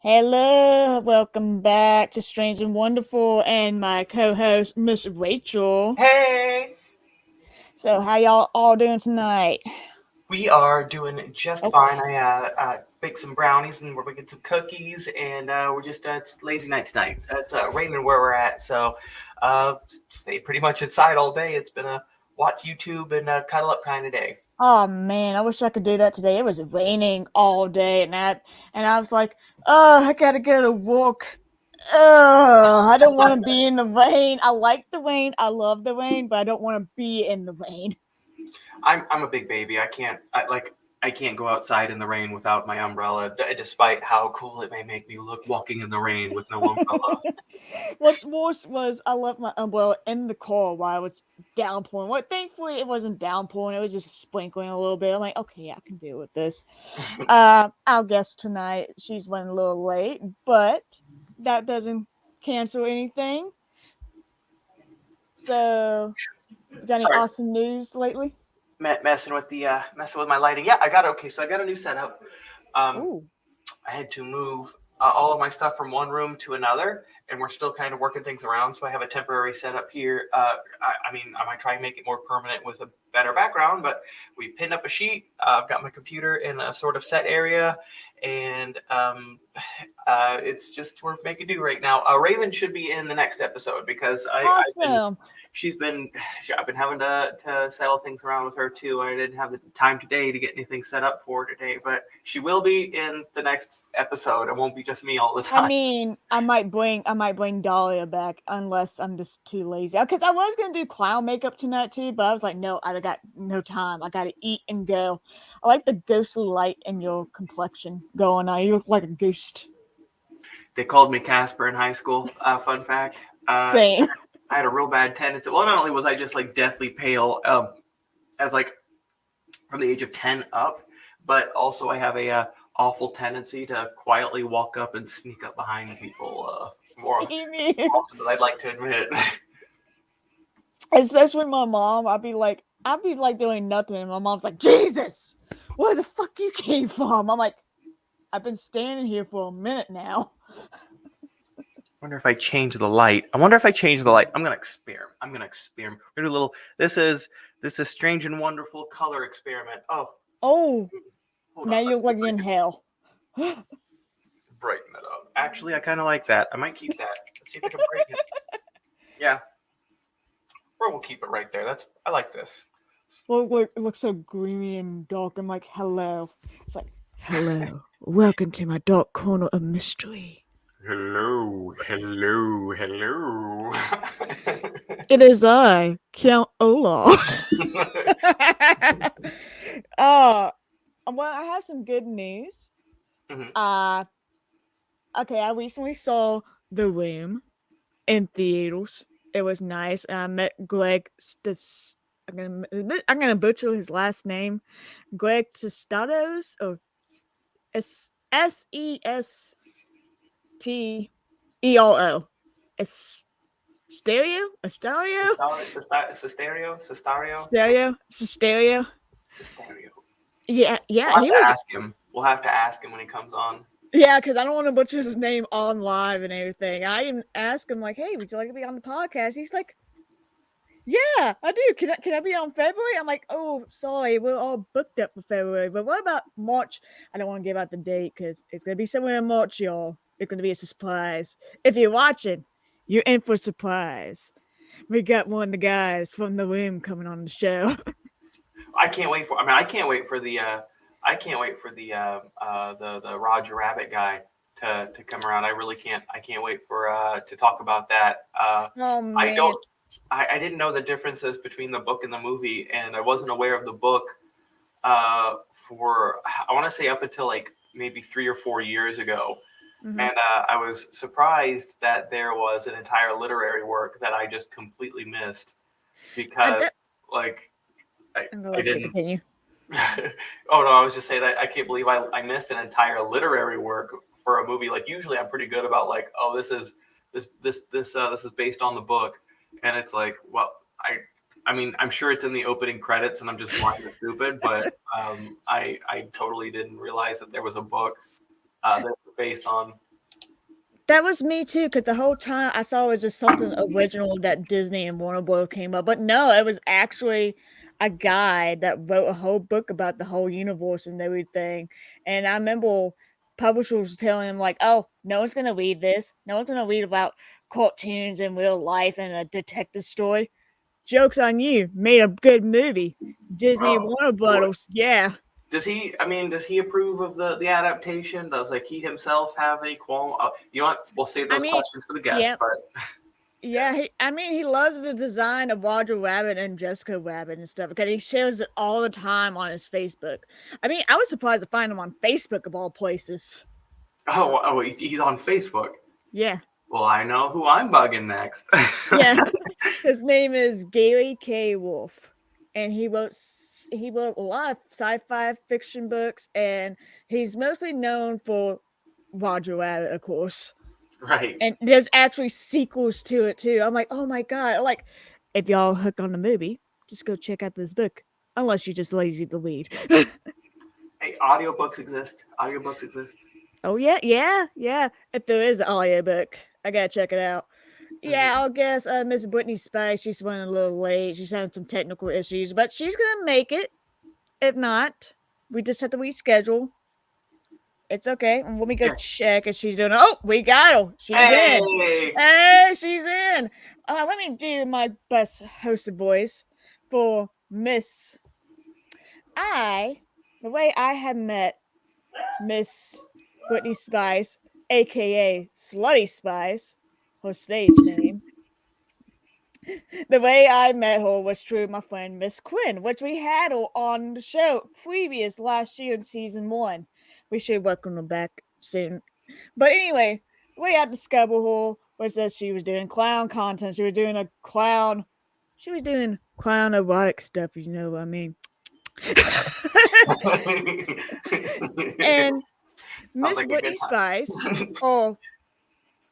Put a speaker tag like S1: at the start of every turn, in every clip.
S1: Hello, welcome back to Strange and Wonderful and my co-host Miss Rachel.
S2: Hey,
S1: So how y'all all doing tonight?
S2: we are doing just
S1: Oh,
S2: fine. I baked some brownies and we're making some cookies, and we're just it's lazy night tonight. It's raining where we're at, so stay pretty much inside all day. It's been a watch YouTube and cuddle up kind of day.
S1: oh man, I wish I could do that today. It was raining all day and I was like, oh, I gotta go to work. I don't want to be in the rain. I like the rain. I love the rain, but I don't want to be in the rain.
S2: I'm a big baby. I can't go outside in the rain without my umbrella, despite how cool it may make me look walking in the rain with no umbrella.
S1: What's worse was I left my umbrella in the car while it was downpouring. Well, thankfully it wasn't downpouring; it was just sprinkling a little bit. I'm like, okay, I can deal with this. Our guest tonight, she's running a little late, but that doesn't cancel anything. So, you got any
S2: Sorry,
S1: awesome news lately?
S2: messing with my lighting. Yeah, I got okay. So I got a new setup. Um,
S1: Ooh,
S2: I had to move all of my stuff from one room to another, and we're still kind of working things around. So I have a temporary setup here. I mean, I might try and make it more permanent with a better background, but we pinned up a sheet. I've got my computer in a sort of set area, and it's just we're making do right now. Raven should be in the next episode because I've been
S1: awesome!
S2: she's been I've been having to settle things around with her too. I didn't have the time today to get anything set up for today, but she will be in the next episode. It won't be just me all the
S1: I
S2: time.
S1: mean, I might bring Dahlia back unless I'm just too lazy. Because I was gonna do clown makeup tonight too, but I was like, no, I got no time. I gotta eat and go. I like the ghostly light in your complexion going on. You look like a ghost.
S2: They called me Casper in high school. Fun fact.
S1: Same.
S2: I had a real bad tendency. Well, not only was I just like deathly pale, as like from the age of 10 up, but also I have a awful tendency to quietly walk up and sneak up behind people more
S1: Same here.
S2: often than I'd like to admit.
S1: Especially my mom. I'd be like doing nothing, and my mom's like, Jesus, where the fuck you came from? I'm like, I've been standing here for a minute now.
S2: Wonder if I change the light. I wonder if I change the light. I'm gonna experiment. We're gonna do a little. This is strange and wonderful color experiment. Oh,
S1: Oh,
S2: hold
S1: now
S2: on.
S1: you
S2: Let's
S1: look
S2: see
S1: like
S2: if
S1: you're
S2: I
S1: in
S2: can
S1: hell.
S2: brighten it up. Actually, I kind of like that. I might keep that. Let's see if I can brighten it. Yeah, or we'll keep it right there. I like this.
S1: Look, it looks so gloomy and dark. I'm like, hello. It's like, hello. Welcome to my dark corner of mystery.
S2: Hello, hello, hello.
S1: It is I, Count Olaf. uh, well, I have some good news.
S2: Mhm.
S1: Uh, okay, I recently saw The Room in theaters. It was nice. And I met Greg I'm gonna butcher his last name. Greg Sestados or Sestero. It's stereo? A stereo?
S2: Cestario,
S1: Stereo? Stereo?
S2: Cestario.
S1: Yeah, yeah,
S2: We'll have
S1: he
S2: to
S1: was.
S2: ask him. We'll have to ask him when he comes on.
S1: Yeah, because I don't want to butcher his name on live and everything. I even asked him, like, hey, would you like to be on the podcast? He's like, yeah, I do. Can I be on February? I'm like, oh, sorry, we're all booked up for February. But what about March? I don't want to give out the date because it's gonna be somewhere in March, y'all. It's gonna be a surprise. If you're watching, you're in for a surprise. We got one of the guys from the room coming on the show.
S2: I can't wait for. I mean, I can't wait for the. I can't wait for the Roger Rabbit guy to come around. I really can't. I can't wait for to talk about that.
S1: Oh
S2: I
S1: man.
S2: don't. I didn't know the differences between the book and the movie, and I wasn't aware of the book for I want to say up until like maybe 3 or 4 years ago.
S1: Hmm.
S2: And I was surprised that there was an entire literary work that I just completely missed
S1: I
S2: because,
S1: de-
S2: like,
S1: I'm gonna
S2: I
S1: let you
S2: didn't.
S1: continue.
S2: Oh no, I was just saying that I can't believe I missed an entire literary work for a movie. Like usually I'm pretty good about like, oh, this is based on the book, and it's like, well, I mean I'm sure it's in the opening credits, and I'm just blind and stupid, but I totally didn't realize that there was a book that was based on.
S1: That was me too, because the whole time I saw it was just something original that Disney and Warner Bros. Came up, but no, it was actually a guy that wrote a whole book about the whole universe and everything. And I remember publishers telling him like, "Oh, no one's gonna read this. No one's gonna read about cartoons in real life and a detective story. Joke's on you. Made a good movie. Disney and
S2: Oh,
S1: Warner
S2: what
S1: Bros. Yeah.
S2: does he? I mean, does he approve of the adaptation? Does like he himself have any qualm? You know what? We'll save
S1: I
S2: those
S1: mean,
S2: questions for the guest.
S1: yeah,
S2: But
S1: yeah, he loves the design of Roger Rabbit and Jessica Rabbit and stuff because he shares it all the time on his Facebook. I mean, I was surprised to find him on Facebook of all places.
S2: he's on Facebook.
S1: Yeah,
S2: Well, I know who I'm bugging next.
S1: yeah. His name is Gary K. Wolf, and he wrote a lot of sci-fi fiction books, and he's mostly known for Roger Rabbit, of course.
S2: Right.
S1: And there's actually sequels to it too. I'm like, oh my god! Like, if y'all hooked on the movie, just go check out this book. Unless you're just lazy to read.
S2: Hey, audiobooks exist. Audiobooks exist.
S1: Oh yeah, yeah, yeah. If there is an audiobook, I gotta check it out. Yeah,
S2: Mhm.
S1: I'll guess Miss Britney Spice. She's running a little late. She's having some technical issues, but she's gonna make it. If not, we just have to reschedule. It's okay. And let me go
S2: Yeah.
S1: check if she's doing. Oh, we got her. She's in.
S2: Hey.
S1: Hey, she's in. Let me do my best hosted voice for Miss. The way I had met Miss Britney Spice, aka Slutty Spice, her stage name. The way I met her was through my friend Miss Quinn, which we had her on the show previous last year in season 1. We should welcome her back soon. But anyway, the way I discovered her was that she was doing clown content. She was doing clown erotic stuff, you know what I mean. And
S2: Sounds
S1: Miss
S2: like a good
S1: Britney Spice, or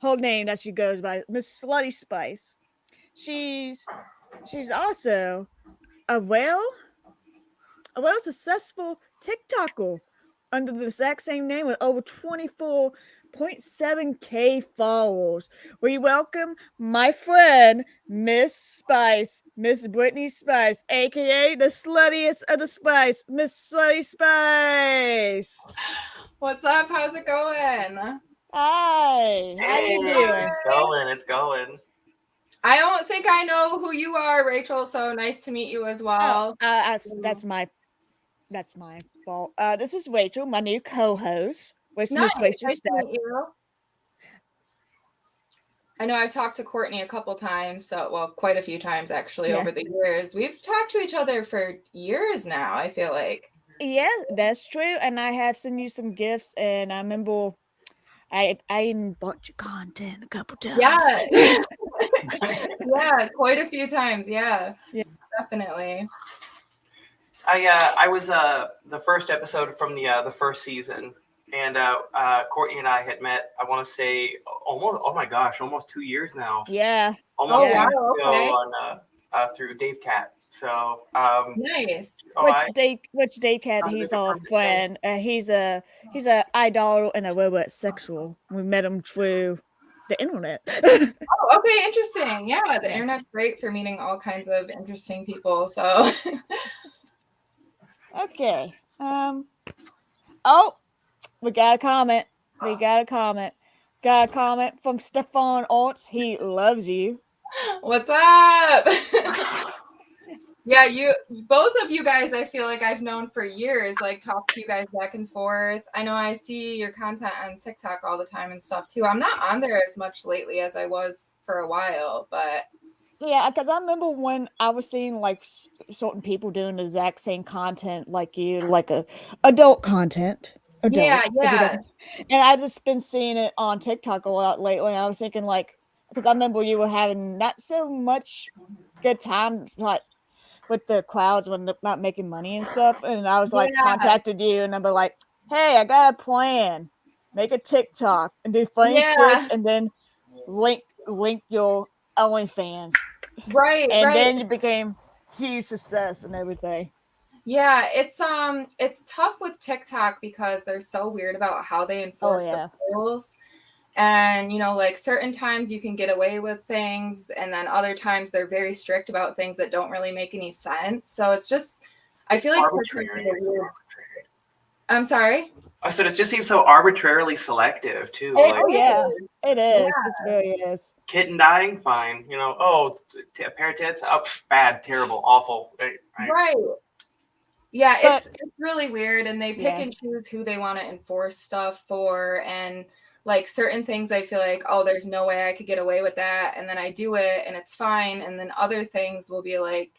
S1: her name that she goes by, Miss Slutty Spice, she's also a well successful TikToker under the exact same name with over 24.7K followers. We welcome my friend Miss Spice, Miss Britney Spice, aka the sluttiest of the Spice, Miss Slutty Spice.
S3: What's up? How's it going?
S1: Hi, how
S2: Hey,
S1: you doing?
S2: it's going. It's going.
S3: I don't think I know who you are, Rachel, so nice to meet you as
S1: Oh,
S3: well.
S1: that's my fault. This is Rachel, my new co-host, with
S3: Nice.
S1: Miss Rachel
S3: Nice to
S1: Step.
S3: meet you. I know I've talked to Courtney a couple times, quite a few times actually
S1: Yeah.
S3: over the years. We've talked to each other for years now, I feel like.
S1: Yeah, that's true. And I have sent you some gifts, and I remember I even bought you content a couple
S3: Yeah.
S1: times.
S3: Yeah, quite a few times. Yeah.
S1: Yeah.
S3: Definitely.
S2: I was the first episode from the first season, and Courtney and I had met. I want to say almost. Oh my gosh, almost 2 years now.
S1: Yeah.
S2: Almost
S1: Yeah.
S2: 2 years ago
S3: Okay.
S2: on through Dave Cat. So
S3: Nice.
S1: Which Dave Cat,
S2: not a
S1: he's
S2: good
S1: our
S2: time to say.
S1: friend. He's a idol and a robot sexual. We met him through the internet.
S3: Oh, okay, interesting. Yeah, the
S1: Yeah.
S3: internet's great for meeting all kinds of interesting people. So
S1: Okay. Oh, we got a comment. Got a comment from Stefan Orts. He loves you.
S3: what's up? Yeah, both of you guys, I feel like I've known for years, like talk to you guys back and forth. I know I see your content on TikTok all the time and stuff too. I'm not on there as much lately as I was for a while, but
S1: Yeah, because I remember when I was seeing like certain people doing the exact same content like you, like adult content. Adult,
S3: yeah,
S1: if you
S3: yeah.
S1: don't. And I've just been seeing it on TikTok a lot lately. And I was thinking like, because I remember you were having not so much good time like with the crowds when they're not making money and stuff. And I was like
S3: Yeah.
S1: contacted you and I'm like, hey, I got a plan. Make a TikTok and do funny
S3: Yeah.
S1: skits and then link your OnlyFans.
S3: Right,
S1: And
S3: right.
S1: then it became huge success and everything.
S3: Yeah, it's tough with TikTok because they're so weird about how they enforce the rules. And, like certain times you can get away with things, and then other times they're very strict about things that don't really make any sense. So it's just, I feel like
S2: Arbitrary.
S3: I'm sorry?
S2: I said it just seems so arbitrarily selective too.
S1: Oh yeah, it is.
S3: Yeah.
S1: It really is.
S2: Kitten dying, fine. A pair of tits, oh, bad, terrible, awful.
S3: Right. Yeah,
S1: But-
S3: it's really weird, and they pick and choose who they want to enforce stuff for, and like certain things I feel like, oh, there's no way I could get away with that, and then I do it and it's fine, and then other things will be like,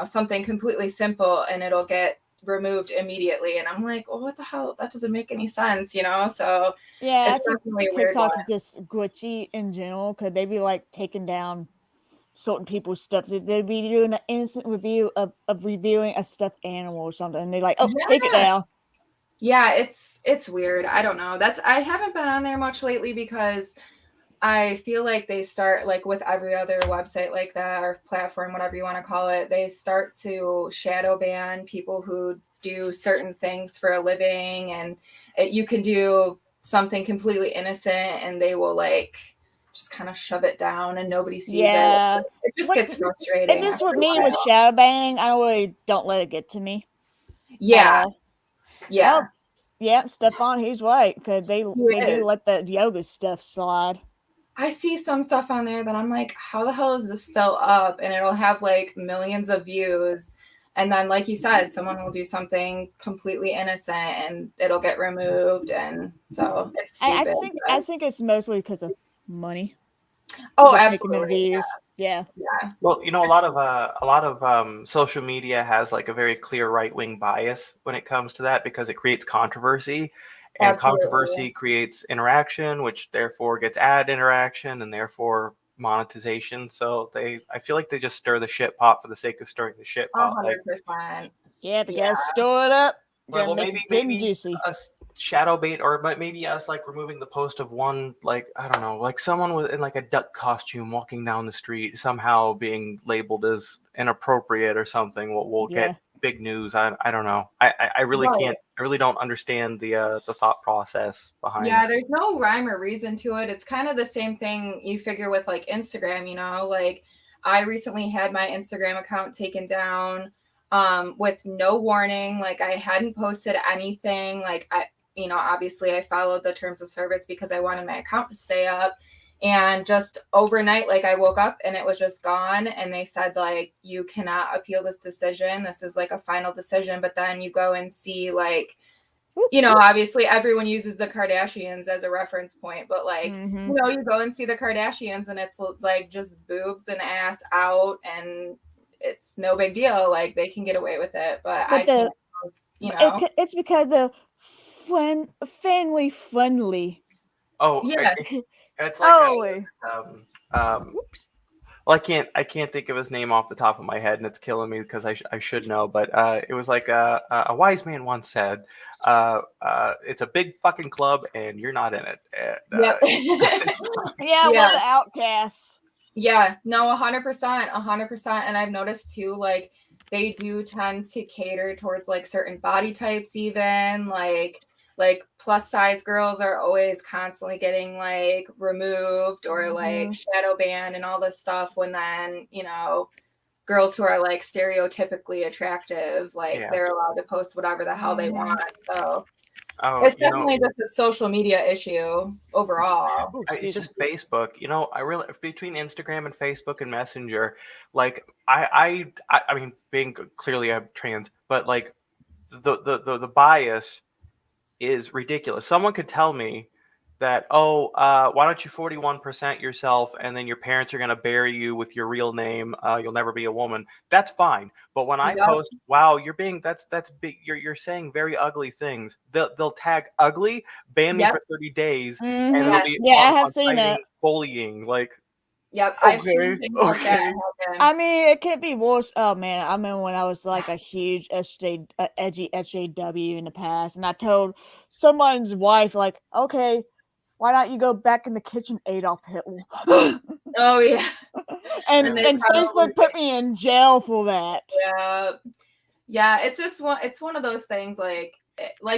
S3: something completely simple and it'll get removed immediately, and I'm like, oh, what the hell? That doesn't make any sense, So
S1: yeah,
S3: it's definitely a weird
S1: TikTok
S3: one.
S1: is just glitchy in general because they be like taking down certain people's stuff. They'd be doing an instant review of reviewing a stuffed animal or something, and they're like, "Oh, take it down."
S3: Yeah, it's weird. I don't know. I haven't been on there much lately because I feel like they start, like with every other website like that or platform, whatever you want to call it, they start to shadow ban people who do certain things for a living, and you can do something completely innocent and they will like just kind of shove it down and nobody sees it. It just gets frustrating.
S1: It's just with me with shadow banning, I really don't let it get to me.
S3: Yeah.
S1: Yeah. Yeah, Stefan, he's right, because they do let the yoga stuff slide.
S3: I see some stuff on there that I'm like, how the hell is this still up? And it'll have like millions of views. And then, like you said, someone will do something completely innocent and it'll get removed. And so it's stupid.
S1: I think it's mostly because of money.
S3: Oh, absolutely.
S1: Yeah.
S2: Well, a lot of social media has like a very clear right-wing bias when it comes to that because it creates controversy. And controversy creates interaction, which therefore gets ad interaction and therefore monetization. So I feel like they just stir the shit pot for the sake of stirring the shit pot.
S3: 100%.
S1: Yeah, they gotta stir it up.
S2: Well, maybe
S1: juicy.
S2: Us shadow bait, or maybe us like removing the post of one, like, I don't know, like someone in like a duck costume walking down the street somehow being labeled as inappropriate or something. We'll get big news. I don't know. I really can't. I really don't understand the thought process behind.
S3: Yeah, there's no rhyme or reason to it. It's kind of the same thing you figure with like Instagram. Like I recently had my Instagram account taken down with no warning. Like I hadn't posted anything. Like obviously I followed the terms of service because I wanted my account to stay up. And just overnight, like I woke up and it was just gone. And they said, like, you cannot appeal this decision. This is like a final decision. But then you go and see like, obviously everyone uses the Kardashians as a reference point, but like, you go and see the Kardashians and it's like just boobs and ass out and it's no big deal. Like they can get away with it, but I can't,
S1: it's because they're family friendly.
S2: Oh,
S3: yeah.
S2: It's like well, I can't think of his name off the top of my head, and it's killing me because I should know. But it was like a wise man once said, "It's a big fucking club, and you're not in it."
S3: Yep.
S1: We're the outcasts.
S3: Yeah, no, 100%. And I've noticed too, like they do tend to cater towards like certain body types, even like plus size girls are always constantly getting like removed or like shadow banned and all this stuff, when then girls who are like stereotypically attractive, like they're allowed to post whatever the hell they want. So it's definitely just a social media issue overall.
S2: It's just Facebook. I really, between Instagram and Facebook and Messenger, like I mean, being clearly I'm trans, but like the bias is ridiculous. Someone could tell me that, why don't you 41% yourself, and then your parents are going to bury you with your real name. You'll never be a woman. That's fine. But when I post, wow, that's big. You're saying very ugly things. They'll tag ugly, ban me for 30 days, and it'll be
S1: I have seen it.
S2: Bullying, like.
S3: Yep, I've seen things like that.
S1: I mean, it can't be worse. Oh man, I remember when I was like a huge edgy SJW in the past, and I told someone's wife, like, okay, why don't you go back in the kitchen, Adolf Hitler?
S3: Oh yeah.
S1: and Facebook put me in jail for that.
S3: Yeah, it's just it's one of those things, like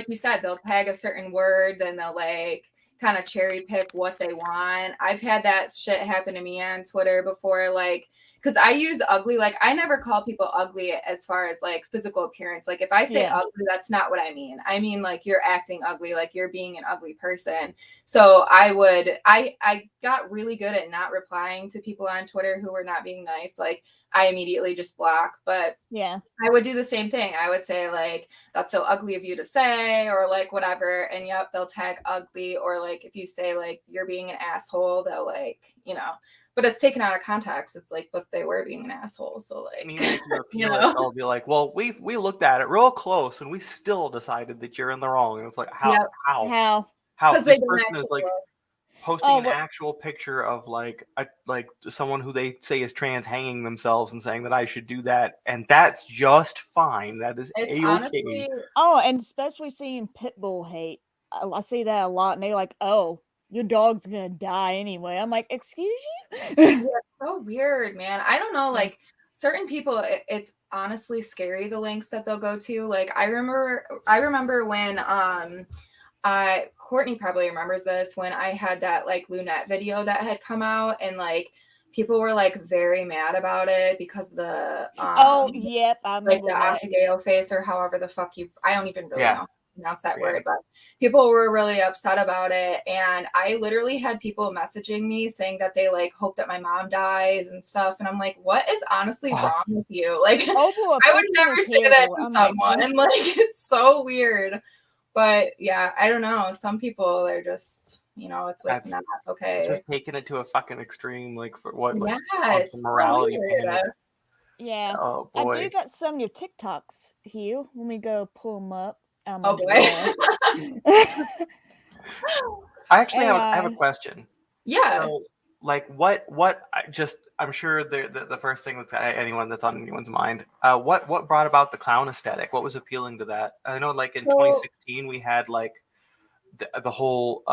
S3: you said, they'll tag a certain word, then they'll like kind of cherry pick what they want. I've had that shit happen to me on Twitter before, like, because I use ugly, like I never call people ugly as far as like physical appearance. Like if I say ugly, that's not what I mean. I mean like you're acting ugly, like you're being an ugly person. So I got really good at not replying to people on Twitter who were not being nice. Like I immediately just block. But
S1: yeah,
S3: I would do the same thing. I would say like, that's so ugly of you to say, or like whatever. And yep, they'll tag ugly. Or like if you say like you're being an asshole, they'll like, you know, but it's taken out of context. It's like, but they were being an asshole. So like,
S2: And even if you appeal it, they'll be like, well, we looked at it real close and we still decided that you're in the wrong. And it's like, how?
S3: Because
S2: This
S3: they don't
S2: person is like
S3: actually
S2: posting an actual picture of like someone who they say is trans hanging themselves and saying that I should do that, and that's just fine. That is
S3: it's
S2: a-okay.
S3: honestly,
S1: and especially seeing pitbull hate. I see that a lot, and they're like, "Oh, your dog's gonna die anyway." I'm like, "Excuse you?"
S3: yeah, so weird, man. I don't know, like certain people, it's honestly scary the lengths that they'll go to. Like I remember when Courtney probably remembers this, when I had that like Lunette video that had come out, and like people were like very mad about it because the
S1: yep, I
S3: like
S1: remember
S3: the
S1: that.
S3: Ahegao face, or however the fuck I don't even really know how to pronounce that word, but people were really upset about it. And I literally had people messaging me saying that they like hope that my mom dies and stuff. And I'm like, what is honestly wrong with you? Like I would never say that to someone. And like it's so weird. But yeah, I don't know. Some people are just, you know, it's like not okay.
S2: Just taking it to a fucking extreme, like for what?
S3: Yeah,
S2: like,
S3: it's
S2: morality.
S1: Yeah.
S2: Oh boy.
S1: I do got some of your TikToks here. Let me go pull them up.
S3: Oh boy.
S2: I actually have a question.
S3: Yeah.
S2: So, like, what? I'm sure the first thing that's anyone that's on anyone's mind. What brought about the clown aesthetic? What was appealing to that? I know, like in 2016, we had like the whole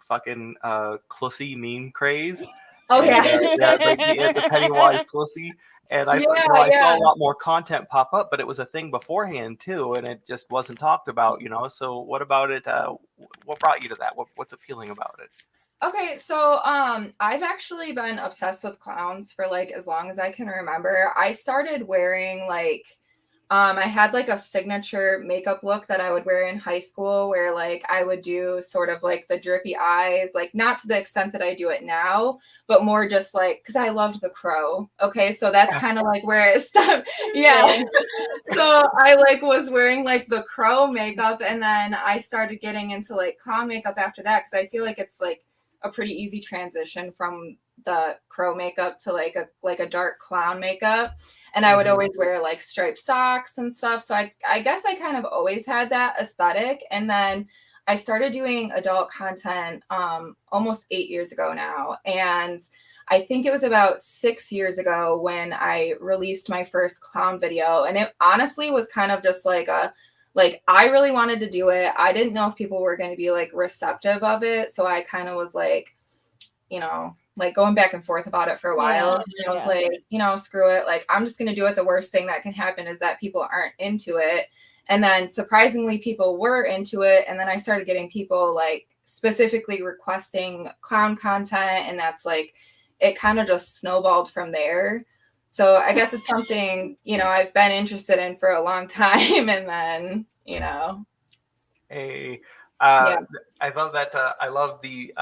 S2: fucking Clussy meme craze.
S3: Oh yeah,
S2: the Pennywise Clussy. And I saw a lot more content pop up, but it was a thing beforehand too, and it just wasn't talked about, you know. So what about it? What brought you to that? What's appealing about it?
S3: Okay, so I've actually been obsessed with clowns for like as long as I can remember. I started wearing like I had like a signature makeup look that I would wear in high school, where like I would do sort of like the drippy eyes, like not to the extent that I do it now, but more just like because I loved The Crow. Okay, so that's kind of like where it stopped. Yeah. So I like was wearing like The Crow makeup, and then I started getting into like clown makeup after that, because I feel like it's like a pretty easy transition from the Crow makeup to like a dark clown makeup. And I would always wear like striped socks and stuff. So I guess I kind of always had that aesthetic. And then I started doing adult content almost 8 years ago now. And I think it was about 6 years ago when I released my first clown video. And it honestly was kind of just like I really wanted to do it. I didn't know if people were going to be like receptive of it. So I kind of was like, you know, like going back and forth about it for a while. I was like, you know, screw it. Like, I'm just going to do it. The worst thing that can happen is that people aren't into it. And then surprisingly, people were into it. And then I started getting people like specifically requesting clown content. And that's like, it kind of just snowballed from there. So I guess it's something, you know, I've been interested in for a long time. And then, you know.
S2: Hey, I love that. I love the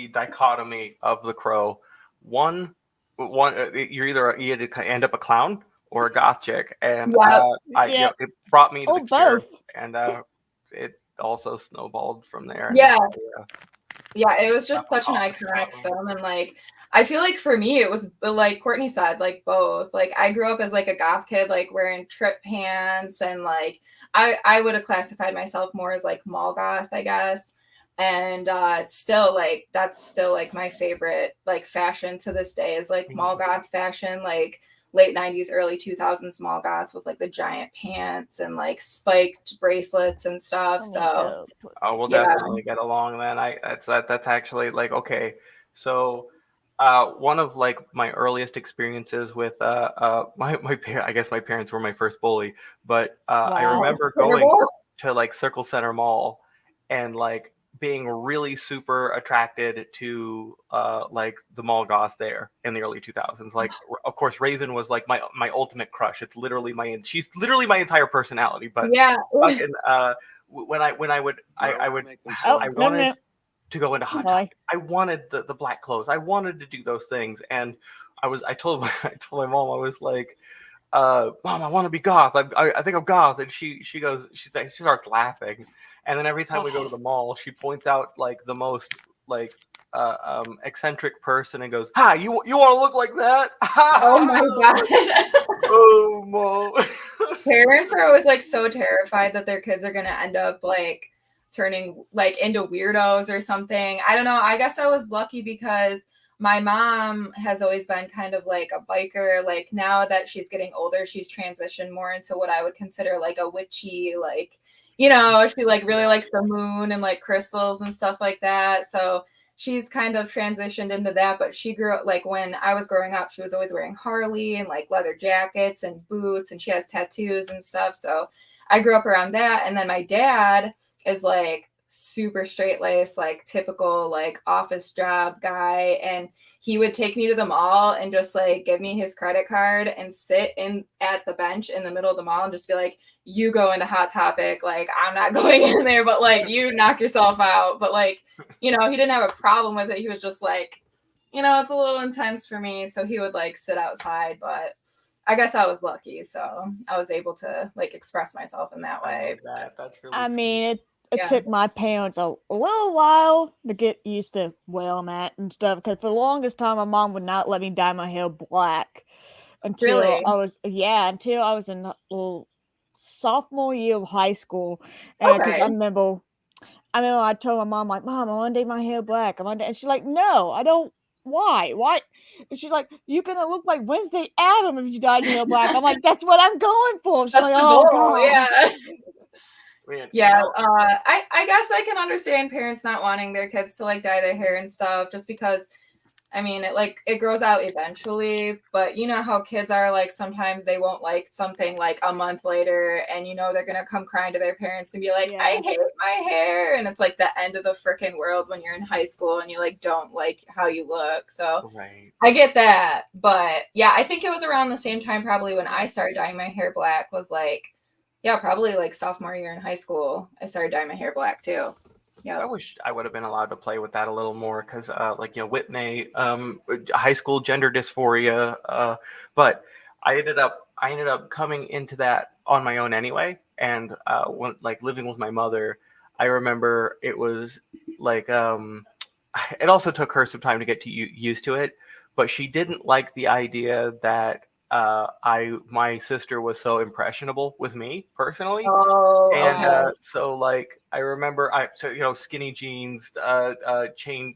S2: dichotomy of The Crow. One, you either end up a clown or a goth chick, and it brought me to the Cure, and it also snowballed from there.
S3: Yeah, it was just such an iconic film, and like I feel like for me it was like Courtney said, like both. Like I grew up as like a goth kid, like wearing trip pants, and like I would have classified myself more as like mall goth, I guess. And it's still like that's still like my favorite like fashion to this day is like mall goth fashion, like late 90s early 2000s mall goth with like the giant pants and like spiked bracelets and stuff. So
S2: we'll definitely get along then. That's actually like okay. So one of like my earliest experiences with my I guess my parents were my first bully, but I remember going to like Circle Center Mall. and like being really super attracted to like the mall goth there in the early 2000s. Like, of course, Raven was like my ultimate crush. It's literally she's literally my entire personality. But
S3: Yeah.
S2: fucking when I would I wanted to go into Hot Topic. I wanted the black clothes. I wanted to do those things, and I told my mom, I was like, Mom, I want to be goth. I think I'm goth. And she starts laughing. And then every time we go to the mall, she points out like the most like eccentric person and goes, "Hi, you want to look like that?"
S3: Oh my God.
S2: Oh, Mom.
S3: Parents are always like so terrified that their kids are going to end up like turning like into weirdos or something. I don't know. I guess I was lucky because my mom has always been kind of like a biker. Like now that she's getting older, she's transitioned more into what I would consider like a witchy, like, you know, she like really likes the moon and like crystals and stuff like that. So she's kind of transitioned into that, but she grew up like when I was growing up, she was always wearing Harley and like leather jackets and boots, and she has tattoos and stuff. So I grew up around that. And then my dad is like super straight laced, like typical like office job guy, and he would take me to the mall and just like give me his credit card and sit in at the bench in the middle of the mall and just be like, you go into Hot Topic, like I'm not going in there, but like you knock yourself out. But like, you know, he didn't have a problem with it. He was just like, you know, it's a little intense for me, so he would like sit outside. But I guess I was lucky, so I was able to like express myself in that way.
S2: That's really
S1: I
S2: sweet.
S1: mean, it took my parents a little while to get used to where I'm at and stuff, because for the longest time, my mom would not let me dye my hair black until
S3: Really?
S1: I was in sophomore year of high school. And because
S3: Okay.
S1: I remember I told my mom, like, Mom, I want to dye my hair black. And she's like, No, I don't. Why? Why? And she's like, You're gonna look like Wednesday Adam if you dye your hair black. I'm like, That's what I'm going for. She's
S3: That's
S1: like,
S3: the
S1: Oh
S3: goal,
S1: God.
S3: yeah.
S2: Man,
S3: Yeah,
S2: you know,
S3: I guess I can understand parents not wanting their kids to like dye their hair and stuff, just because I mean it grows out eventually, but you know how kids are, like sometimes they won't like something like a month later, and you know they're gonna come crying to their parents and be like, I hate my hair, and it's like the end of the freaking world when you're in high school and you like don't like how you look. So
S2: right.
S3: I get that, but yeah, I think it was around the same time probably when I started dyeing my hair black, was like, yeah, probably like sophomore year in high school, I started dyeing my hair black too. Yeah.
S2: I wish I would have been allowed to play with that a little more, because, like, you know, Whitney, high school gender dysphoria, but I ended up coming into that on my own anyway, and when like living with my mother, I remember it was like it also took her some time to get used to it, but she didn't like the idea that my sister was so impressionable with me personally.
S3: Oh,
S2: And
S3: okay.
S2: so like I remember skinny jeans, chains,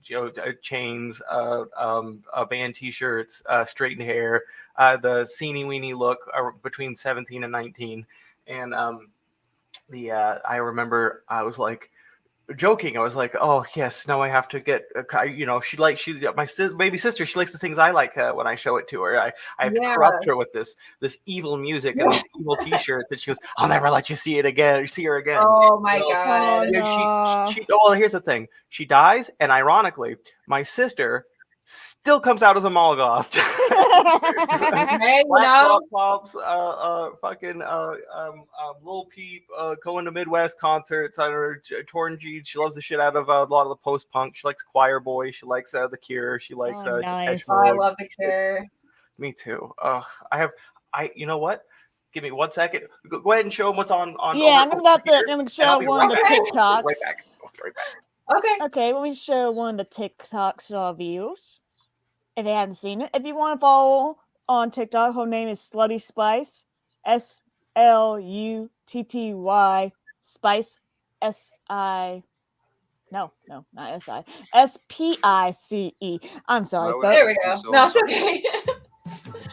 S2: band t-shirts, straightened hair, the seeny weeny look between 17 and 19. And I remember I was like joking. I was like, "Oh yes, now I have to get." My baby sister. She likes the things I like when I show it to her. I have to corrupt her with this evil music and these evil T-shirts, and she goes, "I'll never let you see her again."
S3: Oh my God.
S2: Well, here's the thing. She dies, and ironically, my sister still comes out as a mall goth.
S3: Hey,
S2: Black pops, fucking Lil Peep, going to Midwest concerts on her torn jeans. She loves the shit out of a lot of the post punk. She likes Choir Boy. She likes The Cure. She likes
S1: nice.
S3: Oh, I love The Cure.
S2: Me too. You know what? Give me 1 second. Go ahead and show them what's on.
S1: Yeah, I'm gonna show one of the TikToks.
S2: Right back. Right back.
S3: Okay.
S1: Okay, let me show one of the TikToks of views. If you haven't seen it, if you want to follow on TikTok, her name is Slutty Spice, SLUTTY Spice, No, not SI, SPICE. I'm sorry, folks.
S3: There we go. No, it's okay.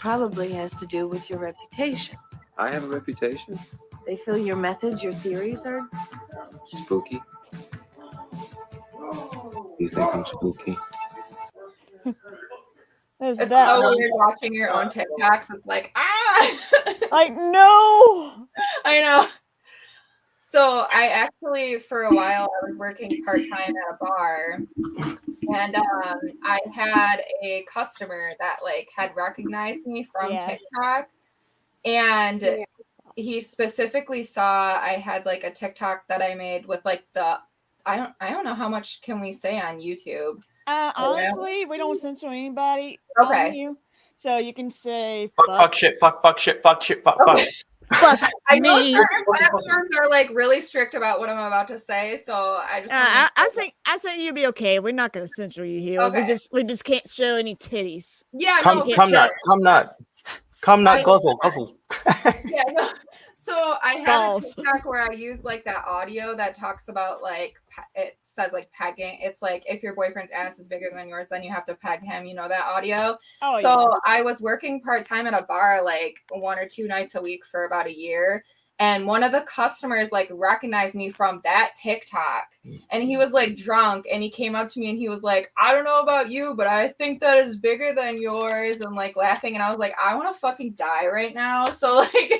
S4: Probably has to do with your reputation.
S5: I have a reputation.
S4: They feel your methods, your theories are
S5: Spooky. You think I'm spooky?
S3: It's so weird watching your own TikToks. It's like,
S1: like, no.
S3: I know. So I actually, for a while, I was working part-time at a bar, and I had a customer that like had recognized me from
S1: Yeah.
S3: TikTok, and
S6: Yeah.
S3: he specifically saw I had like a TikTok that I made with like I don't know how much can we say on YouTube.
S1: Honestly, we don't censor anybody on
S3: Okay.
S1: here, so you can say
S2: Fuck shit, fuck shit, fuck shit, fuck.
S1: fuck
S3: I know
S1: me.
S3: certain platforms are like really strict about what I'm about to say, so I just wanna make sure
S1: I think you'll be okay. We're not gonna censor you here.
S3: Okay.
S1: We just can't show any titties.
S3: yeah,
S2: Come,
S3: no, for
S2: come
S3: sure.
S2: nut, come nut, come nut,
S3: I-
S2: guzzle.
S3: Yeah, no. So I had
S1: Balls.
S3: a TikTok where I used like that audio that talks about like it says like pegging. It's like if your boyfriend's ass is bigger than yours, then you have to peg him. You know that audio.
S1: Oh
S3: So I was working part-time at a bar like 1 or 2 nights a week for about a year. And one of the customers like recognized me from that TikTok. And he was like drunk and he came up to me and he was like, I don't know about you, but I think that is bigger than yours. And like laughing. And I was like, I want to fucking die right now. So like,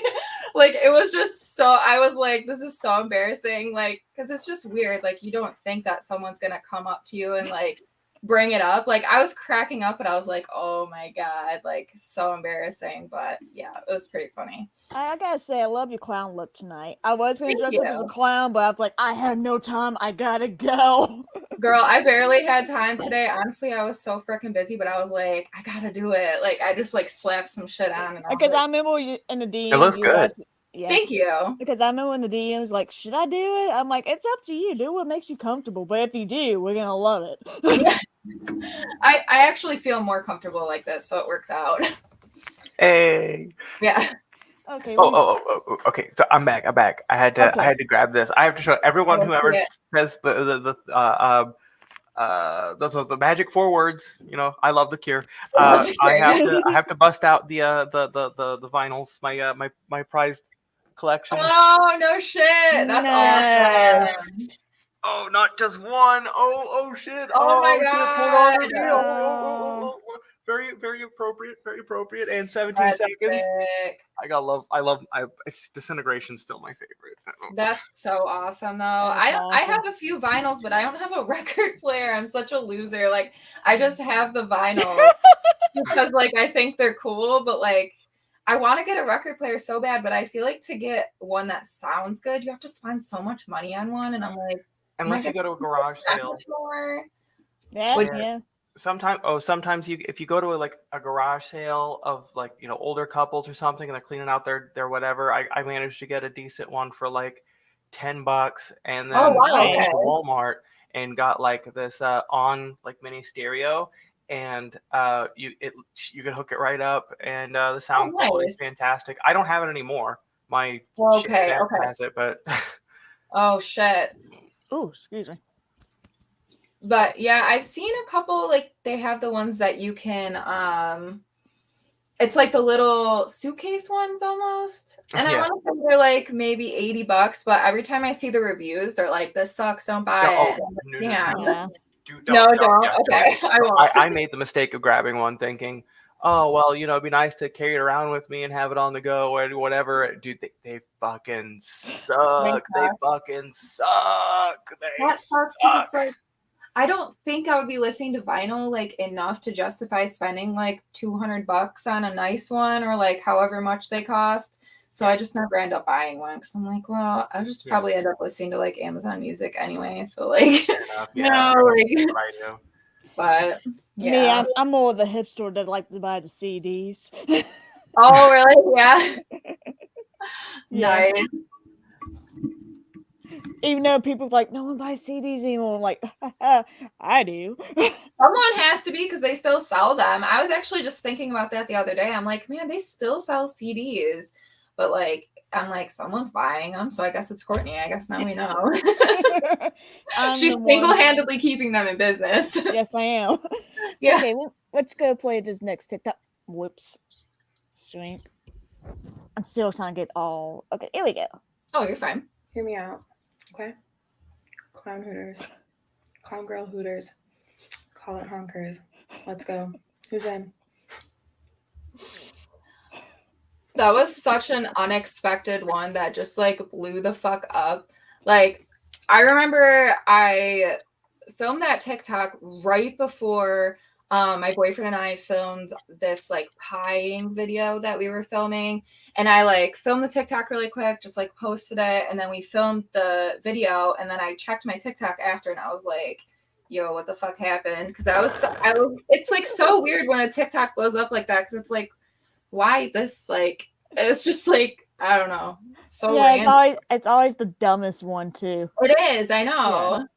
S3: like it was just so, I was like, this is so embarrassing. Like, cause it's just weird. Like you don't think that someone's going to come up to you and like bring it up. Like I was cracking up and I was like, oh my God, like so embarrassing. But yeah, it was pretty funny.
S1: I gotta say, I love your clown look tonight. I was gonna
S3: Thank
S1: dress up as a
S3: you.
S1: clown, but I was like, I have no time. I gotta go.
S3: Girl, I barely had time today. Honestly, I was so freaking busy, but I was like, I gotta do it. Like I just like slapped some shit on. And I was
S1: Because
S3: like,
S1: I remember you in the DMs.
S2: It looks
S1: you were
S2: good.
S1: asking- yeah.
S3: thank you.
S1: Because I remember in the DMs, like, should I do it? I'm like, it's up to you. Do what makes you comfortable. But if you do, we're gonna love it.
S3: I actually feel more comfortable like this, so it works out.
S2: Hey.
S3: Yeah.
S1: Okay.
S2: Oh, okay. So I'm back. I had to
S1: Okay.
S2: grab this. I have to show everyone
S3: Oh,
S2: whoever
S3: yeah.
S2: says the magic 4 words. You know, I love the Cure.
S3: That's
S2: I
S3: great.
S2: have to bust out the vinyls. My prized collection.
S3: Oh no shit. That's
S1: Nice.
S3: awesome.
S2: Oh, not just one. Oh shit.
S3: Oh my
S2: shit. Pornography.
S3: God.
S2: Oh. Very appropriate. Very appropriate. And 17
S3: That's
S2: seconds.
S3: sick.
S2: It's Disintegration's still my favorite.
S3: That's so awesome though.
S1: That's
S3: I
S1: awesome.
S3: have a few vinyls, but I don't have a record player. I'm such a loser. Like I just have the vinyls because like I think they're cool, but like I want to get a record player so bad, but I feel like to get one that sounds good, you have to spend so much money on one. And I'm like,
S2: Unless you go to a garage
S3: that
S2: sale.
S3: much more?
S1: Yeah.
S2: Yeah.
S1: Yeah.
S2: Sometimes if you go to a garage sale of like, you know, older couples or something and they're cleaning out their whatever, I managed to get a decent one for like $10, and then
S3: Oh, wow,
S2: I went
S3: okay.
S2: to Walmart and got like this on like mini stereo, and you can hook it right up, and the sound quality is
S3: nice.
S2: fantastic. I don't have it anymore. My
S3: Okay,
S2: shitty ex
S3: okay.
S2: has it, but
S3: Oh shit.
S1: Oh, excuse me.
S3: But yeah, I've seen a couple, like they have the ones that you can it's like the little suitcase ones almost. And I
S2: Yeah.
S3: want to say they're like maybe $80, but every time I see the reviews, they're like, this sucks, don't buy
S2: Oh,
S3: it. I'm like,
S2: no.
S3: damn.
S1: Yeah.
S3: No, don't.
S2: Yeah,
S3: Okay. I won't.
S2: I made the mistake of grabbing one thinking, oh, well, you know, it'd be nice to carry it around with me and have it on the go or whatever. Dude, they fucking suck. They fucking suck. They
S3: That sucks 'cause
S2: suck.
S3: it's like, I don't think I would be listening to vinyl like enough to justify spending like $200 on a nice one or like however much they cost. So I just never end up buying one because I'm like, well, I'll just probably end up listening to like Amazon Music anyway. So like,
S2: Fair enough,
S3: you
S2: yeah,
S3: know, like,
S2: that's what I do.
S3: but
S1: Me,
S3: yeah.
S1: I'm more of the hipster that like to buy the CDs.
S3: Oh, really? Yeah.
S1: Yeah.
S3: Nice.
S1: Even though people like, no one buys CDs anymore. I'm like, I do.
S3: Someone has to be because they still sell them. I was actually just thinking about that the other day. I'm like, man, they still sell CDs, but like, I'm like, someone's buying them, so I guess it's Courtney. I guess now we know. She's single-handedly keeping them in business.
S1: Yes, I am.
S3: Yeah.
S1: Okay, let's go play this next TikTok. Whoops. Shrink. I'm still trying to get all. Okay, here we go.
S3: Oh, you're fine.
S6: Hear me out. Okay? Clown Hooters. Clown Girl Hooters. Call it Honkers. Let's go. Who's in?
S3: That was such an unexpected one that just like blew the fuck up. Like, I remember I filmed that TikTok right before my boyfriend and I filmed this like pieing video that we were filming. And I like filmed the TikTok really quick, just like posted it. And then we filmed the video. And then I checked my TikTok after and I was like, yo, what the fuck happened? Because it's like so weird when a TikTok blows up like that. Cause it's like, why this? Like, it's just like, I don't know. So
S1: Yeah,
S3: random.
S1: it's always the dumbest one too.
S3: It is, I know.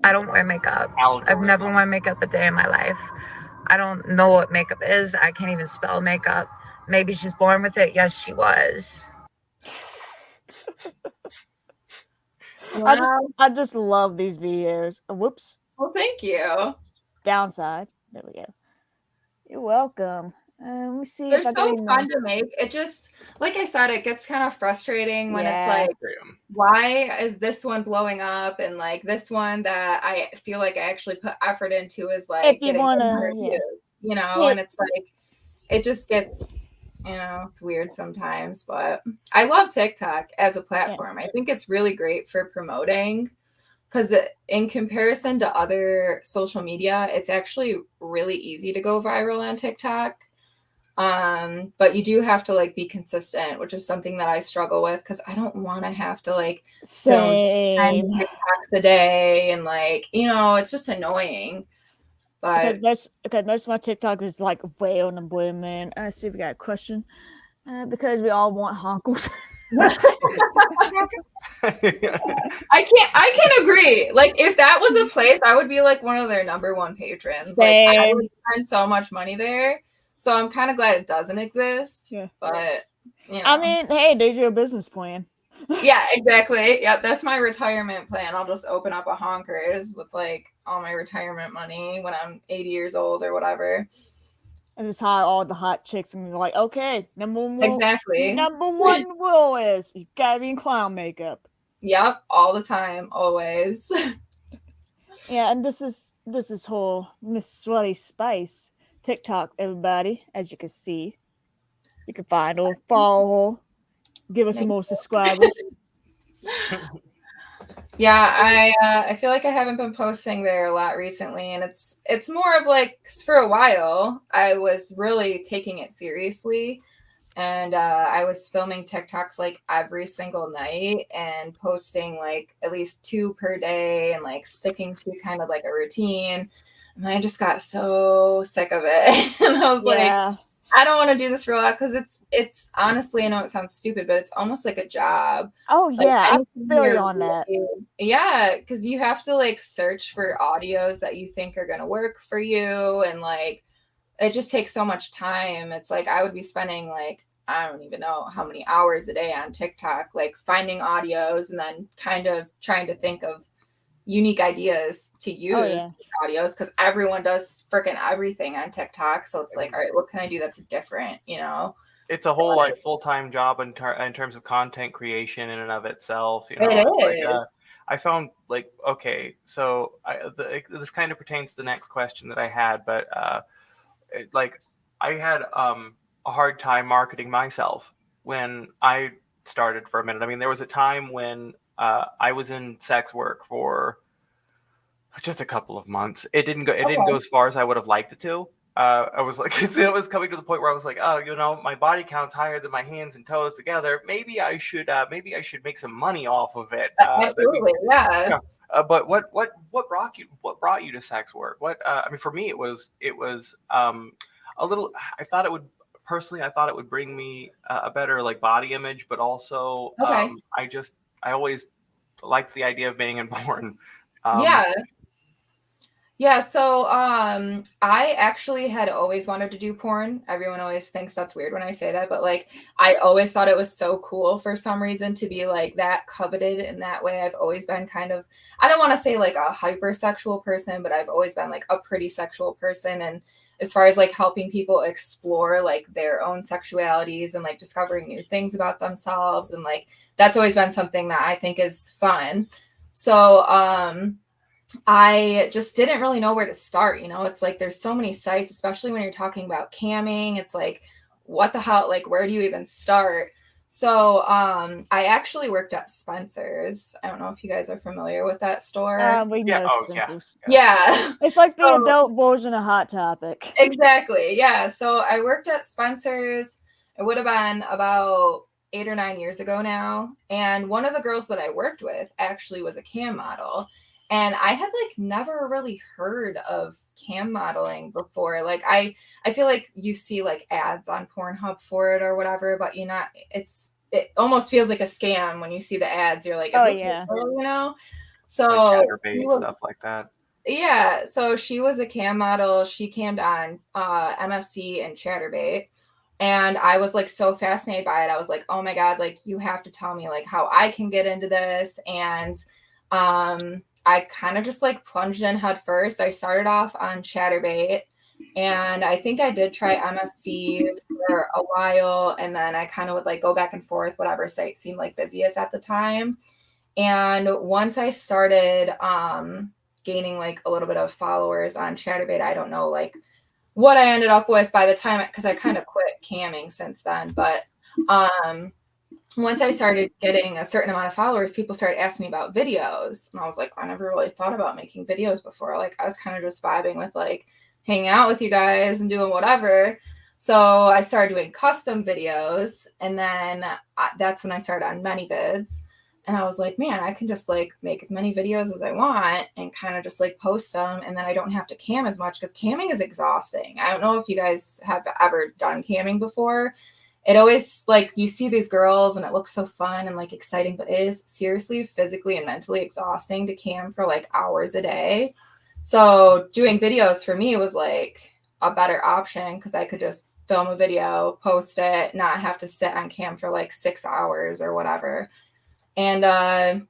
S7: I don't wear makeup. I've
S2: Algorithm.
S7: never worn makeup a day in my life. I don't know what makeup is. I can't even spell makeup. Maybe she's born with it. Yes, she was.
S3: Wow.
S1: I just love these videos. Whoops.
S3: Well, thank you.
S1: Downside. There we go. You're welcome. Let me see
S3: They're
S1: if I got
S3: so
S1: any
S3: fun to make. It just, like I said, it gets kind of frustrating when it's
S1: Yeah.
S3: like, why is this one blowing up? And like this one that I feel like I actually put effort into is like
S1: If you
S3: getting
S1: wanna,
S3: more
S1: yeah.
S3: views, you know?
S1: Yeah.
S3: And it's like, it just gets, you know, it's weird sometimes, but I love TikTok as a platform. I think it's really great for promoting because in comparison to other social media, it's actually really easy to go viral on TikTok. But you do have to like be consistent, which is something that I struggle with because I don't want to have to like film 10
S1: Same.
S3: TikToks a day and like, you know, it's just annoying. But
S1: Because most of my TikTok is like way on the women. I see if we got a question. Because we all want honkles.
S3: I can agree. Like if that was a place, I would be like one of their number one patrons. Like I
S1: Same.
S3: would spend so much money there. So I'm kind of glad it doesn't exist.
S1: Yeah.
S3: But you know.
S1: I mean, hey, there's your business plan.
S3: Yeah, exactly. Yeah, that's my retirement plan. I'll just open up a honkers with like all my retirement money when I'm 80 years old or whatever.
S1: And just hire all the hot chicks and be like, okay, number one rule is you gotta be in clown makeup.
S3: Yep, all the time, always.
S1: Yeah, and this is whole Miss Sweaty Spice TikTok, everybody, as you can see. You can find her, follow her, give us some more subscribers.
S3: Yeah, I feel like I haven't been posting there a lot recently, and it's more of like 'cause for a while I was really taking it seriously, and I was filming TikToks like every single night and posting like at least 2 per day and like sticking to kind of like a routine. And I just got so sick of it, and I was like, I don't want to do this for a while because it's honestly, I know it sounds stupid, but it's almost like a job.
S1: Oh
S3: Like,
S1: yeah, I
S3: anything
S1: feel you
S3: you're
S1: on that.
S3: Yeah, because you have to like search for audios that you think are gonna work for you, and like it just takes so much time. It's like I would be spending like I don't even know how many hours a day on TikTok, like finding audios and then kind of trying to think of unique ideas to use audios because everyone does freaking everything on TikTok. So it's like, all right, what can I do that's different, you know?
S2: It's a whole like full-time job in terms of content creation in and of itself. You know,
S3: It is.
S2: like, I found like okay, so this kind of pertains to the next question that I had, but like I had a hard time marketing myself when I started for a minute. I mean, there was a time when I was in sex work for just a couple of months. It didn't go as far as I would have liked it to. I was like, it was coming to the point where I was like, oh, you know, my body count's higher than my hands and toes together. Maybe I should make some money off of it.
S3: Absolutely, yeah.
S2: But what brought you to sex work? I mean, for me, it was a little. I thought it would bring me a better like body image, but also I always liked the idea of being in porn.
S3: Yeah, so I actually had always wanted to do porn. Everyone always thinks that's weird when I say that, but like I always thought it was so cool for some reason to be like that coveted in that way. I've always been kind of, I don't want to say like a hypersexual person, but I've always been like a pretty sexual person. And as far as like helping people explore like their own sexualities and like discovering new things about themselves, and like that's always been something that I think is fun. So I just didn't really know where to start. You know, it's like there's so many sites, especially when you're talking about camming. It's like, what the hell? Like, where do you even start? So I actually worked at Spencer's. I don't know if you guys are familiar with that store.
S1: We
S2: Yeah.
S1: know
S2: Oh, yeah.
S1: Spencer's.
S3: Yeah.
S1: It's like the
S3: So-
S1: adult version of Hot Topic.
S3: Exactly. Yeah. So I worked at Spencer's. It would have been about 8 or 9 years ago now. And one of the girls that I worked with actually was a cam model. And I had like never really heard of cam modeling before. Like I feel like you see like ads on Pornhub for it or whatever, but it almost feels like a scam when you see the ads. You're like, is
S1: Oh,
S3: this
S1: yeah.
S3: real, you know?
S2: Like
S3: So
S2: chatterbait stuff like that.
S3: yeah, so she was a cam model. She cammed on MFC and Chatterbait. And I was like so fascinated by it. I was like, oh my God, like you have to tell me like how I can get into this. And I kind of just like plunged in head first. I started off on Chatterbait and I think I did try MFC for a while. And then I kind of would like go back and forth, whatever site seemed like busiest at the time. And once I started gaining like a little bit of followers on Chatterbait, I don't know like what I ended up with by the time, because I kind of quit camming since then. But once I started getting a certain amount of followers, people started asking me about videos. And I was like, I never really thought about making videos before. Like I was kind of just vibing with like hanging out with you guys and doing whatever. So I started doing custom videos. And then that's when I started on ManyVids. And I was like, man, I can just like make as many videos as I want and kind of just like post them. And then I don't have to cam as much because camming is exhausting. I don't know if you guys have ever done camming before. It always like you see these girls and it looks so fun and like exciting, but it is seriously physically and mentally exhausting to cam for like hours a day. So doing videos for me was like a better option because I could just film a video, post it, not have to sit on cam for like 6 hours or whatever. And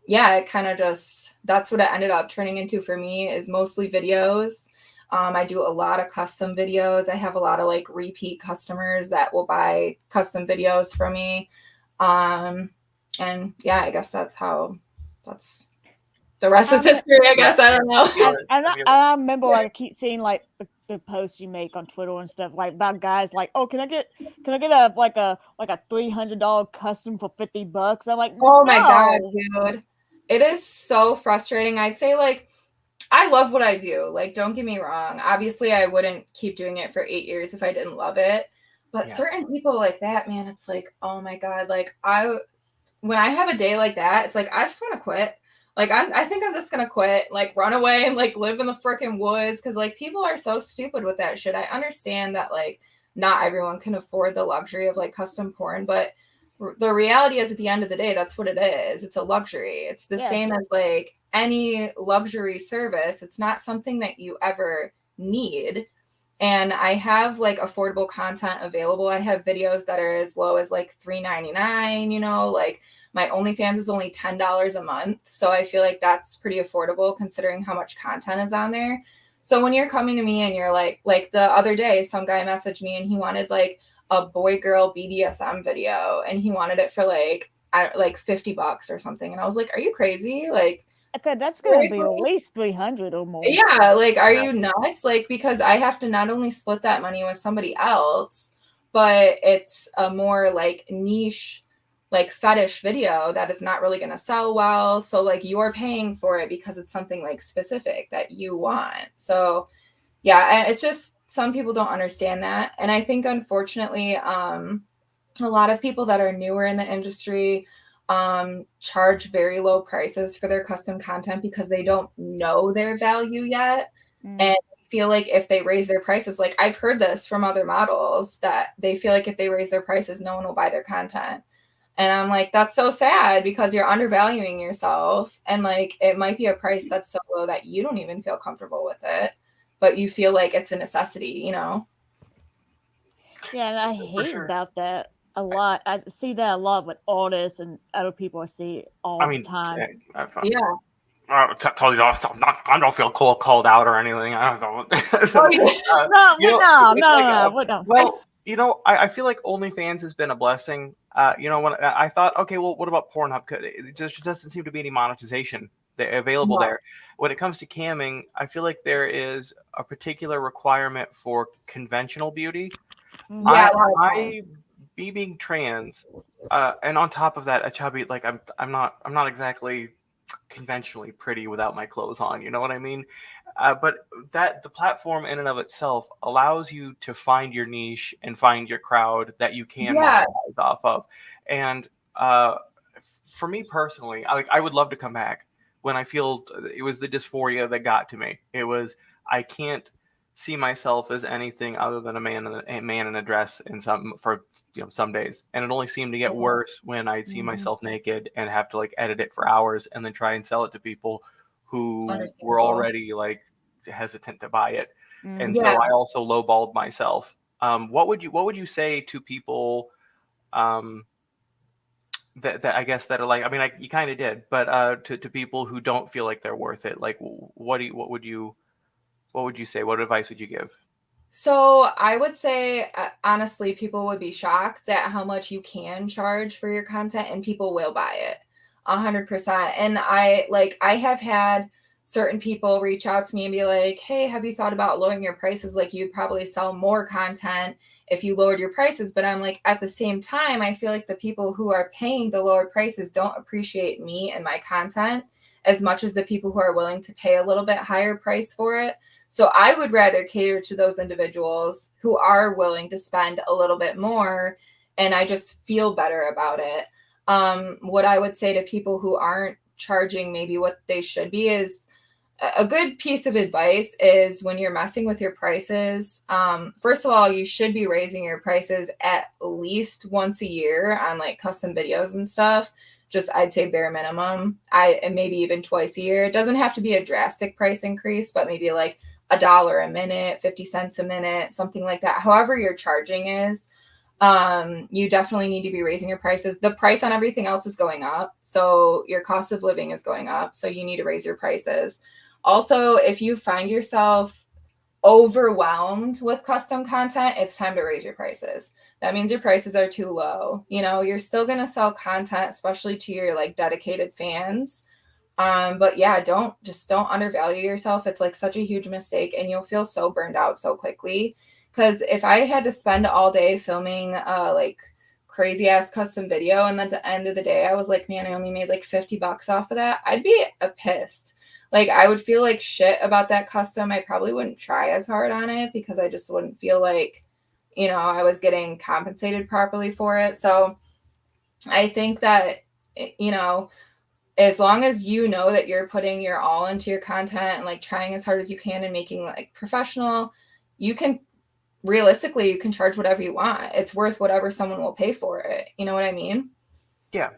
S3: yeah, it kind of just, that's what it ended up turning into for me is mostly videos. I do a lot of custom videos. I have a lot of like repeat customers that will buy custom videos from me. And yeah, I guess that's the rest is history, I guess. I don't know.
S1: I remember like I keep seeing like the posts you make on Twitter and stuff like about guys like, oh, can I get a $300 custom for $50? I'm like,
S3: Oh my God,
S1: no.
S3: dude. It is so frustrating. I'd say like I love what I do. Like, don't get me wrong. Obviously, I wouldn't keep doing it for 8 years if I didn't love it. But
S2: Yeah.
S3: certain people like that, man, it's like, oh my God. Like when I have a day like that, it's like I just want to quit. Like I think I'm just gonna quit, like run away and like live in the freaking woods because like people are so stupid with that shit. I understand that like not everyone can afford the luxury of like custom porn, but the reality is at the end of the day, that's what it is. It's a luxury. It's the same as like any luxury service. It's not something that you ever need. And I have like affordable content available. I have videos that are as low as like $3.99, you know, like my OnlyFans is only $10 a month. So I feel like that's pretty affordable considering how much content is on there. So when you're coming to me and you're like the other day, some guy messaged me and he wanted like a boy girl BDSM video and he wanted it for like $50 or something. And I was like, are you crazy? Like,
S1: Okay, that's gonna be at least 300 or more.
S3: yeah, like, are you nuts? Like, because I have to not only split that money with somebody else, but it's a more like niche, like fetish video that is not really going to sell well. So like you're paying for it because it's something like specific that you want. So yeah, and it's just some people don't understand that. And I think unfortunately, a lot of people that are newer in the industry charge very low prices for their custom content because they don't know their value yet. And feel like if they raise their prices, like I've heard this from other models that they feel like if they raise their prices, no one will buy their content. And I'm like, that's so sad because you're undervaluing yourself. And like, it might be a price that's so low that you don't even feel comfortable with it, but you feel like it's a necessity, you know?
S1: Yeah, and I hate about that a lot. I see that a lot with artists and other people I see all the time.
S3: Yeah.
S2: I told you I don't feel called out or anything. I don't
S1: No.
S2: Well, you know, I feel like OnlyFans has been a blessing. You know, when I thought, okay, well, what about Pornhub? It just doesn't seem to be any monetization available there. When it comes to camming, I feel like there is a particular requirement for conventional beauty.
S3: Yeah,
S2: I me being trans, and on top of that, a chubby, like I'm not exactly conventionally pretty without my clothes on. You know what I mean? But that the platform in and of itself allows you to find your niche and find your crowd that you can
S3: Yeah.
S2: monetize off of. And for me personally, I would love to come back when I feel it was the dysphoria that got to me. It was I can't see myself as anything other than a man in a dress in some days, and it only seemed to get worse when I'd see myself naked and have to like edit it for hours and then try and sell it to people who were
S3: Understandable.
S2: already like hesitant to buy it. And
S3: Yeah.
S2: so I also lowballed myself. What would you say to people that I guess that are like, I mean, you kind of did, but to people who don't feel like they're worth it, like what would you say? What advice would you give?
S3: So I would say, honestly, people would be shocked at how much you can charge for your content, and people will buy it 100%. And I have had certain people reach out to me and be like, hey, have you thought about lowering your prices? Like, you'd probably sell more content if you lowered your prices. But I'm like, at the same time, I feel like the people who are paying the lower prices don't appreciate me and my content as much as the people who are willing to pay a little bit higher price for it. So I would rather cater to those individuals who are willing to spend a little bit more, and I just feel better about it. What I would say to people who aren't charging maybe what they should be is a good piece of advice is when you're messing with your prices, first of all, you should be raising your prices at least once a year on like custom videos and stuff. Just I'd say bare minimum. And maybe even twice a year. It doesn't have to be a drastic price increase, but maybe like $1 a minute, 50 cents a minute, something like that. However your charging is, you definitely need to be raising your prices. The price on everything else is going up. So your cost of living is going up. So you need to raise your prices. Also, if you find yourself overwhelmed with custom content, it's time to raise your prices. That means your prices are too low. You know, you're still going to sell content, especially to your like dedicated fans. But yeah, don't undervalue yourself. It's like such a huge mistake, and you'll feel so burned out so quickly. Because if I had to spend all day filming like crazy ass custom video, and at the end of the day I was like, man, I only made like $50 off of that, I'd be pissed. Like I would feel like shit about that custom. I probably wouldn't try as hard on it because I just wouldn't feel like, you know, I was getting compensated properly for it. So I think that, you know, as long as you know that you're putting your all into your content and like trying as hard as you can and making like professional, you can realistically, you can charge whatever you want. It's worth whatever someone will pay for it. You know what I mean?
S2: Yeah.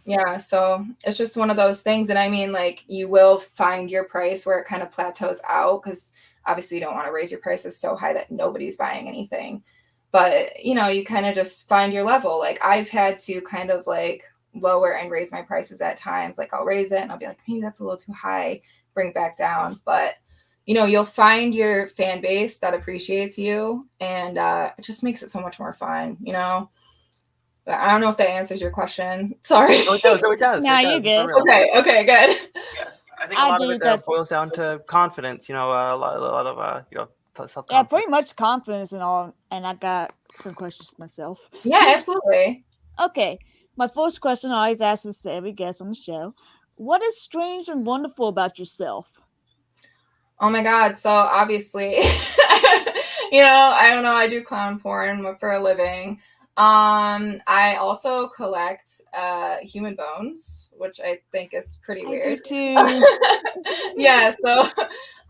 S3: Yeah. So it's just one of those things. And I mean, like, you will find your price where it kind of plateaus out, because obviously you don't want to raise your prices so high that nobody's buying anything. But, you know, you kind of just find your level. Like I've had to kind of like lower and raise my prices at times. Like I'll raise it and I'll be like, maybe that's a little too high, bring it back down. But, you know, you'll find your fan base that appreciates you, and it just makes it so much more fun, you know? But I don't know if that answers your question. Sorry.
S2: Oh, it does.
S1: No,
S2: It
S1: you're
S2: does, for
S1: good.
S2: real.
S3: Okay, good.
S2: Yeah, I think a lot of it
S1: that's
S2: boils down to confidence. You know, a lot of self-confidence.
S1: yeah, pretty much confidence and all. And I got some questions myself.
S3: Yeah, absolutely.
S1: Okay, my first question I always ask this to every guest on the show: what is strange and wonderful about yourself?
S3: Oh my God. So obviously, you know, I don't know, I do clown porn for a living. I also collect human bones, which I think is pretty weird.
S1: I do too.
S3: Yeah, so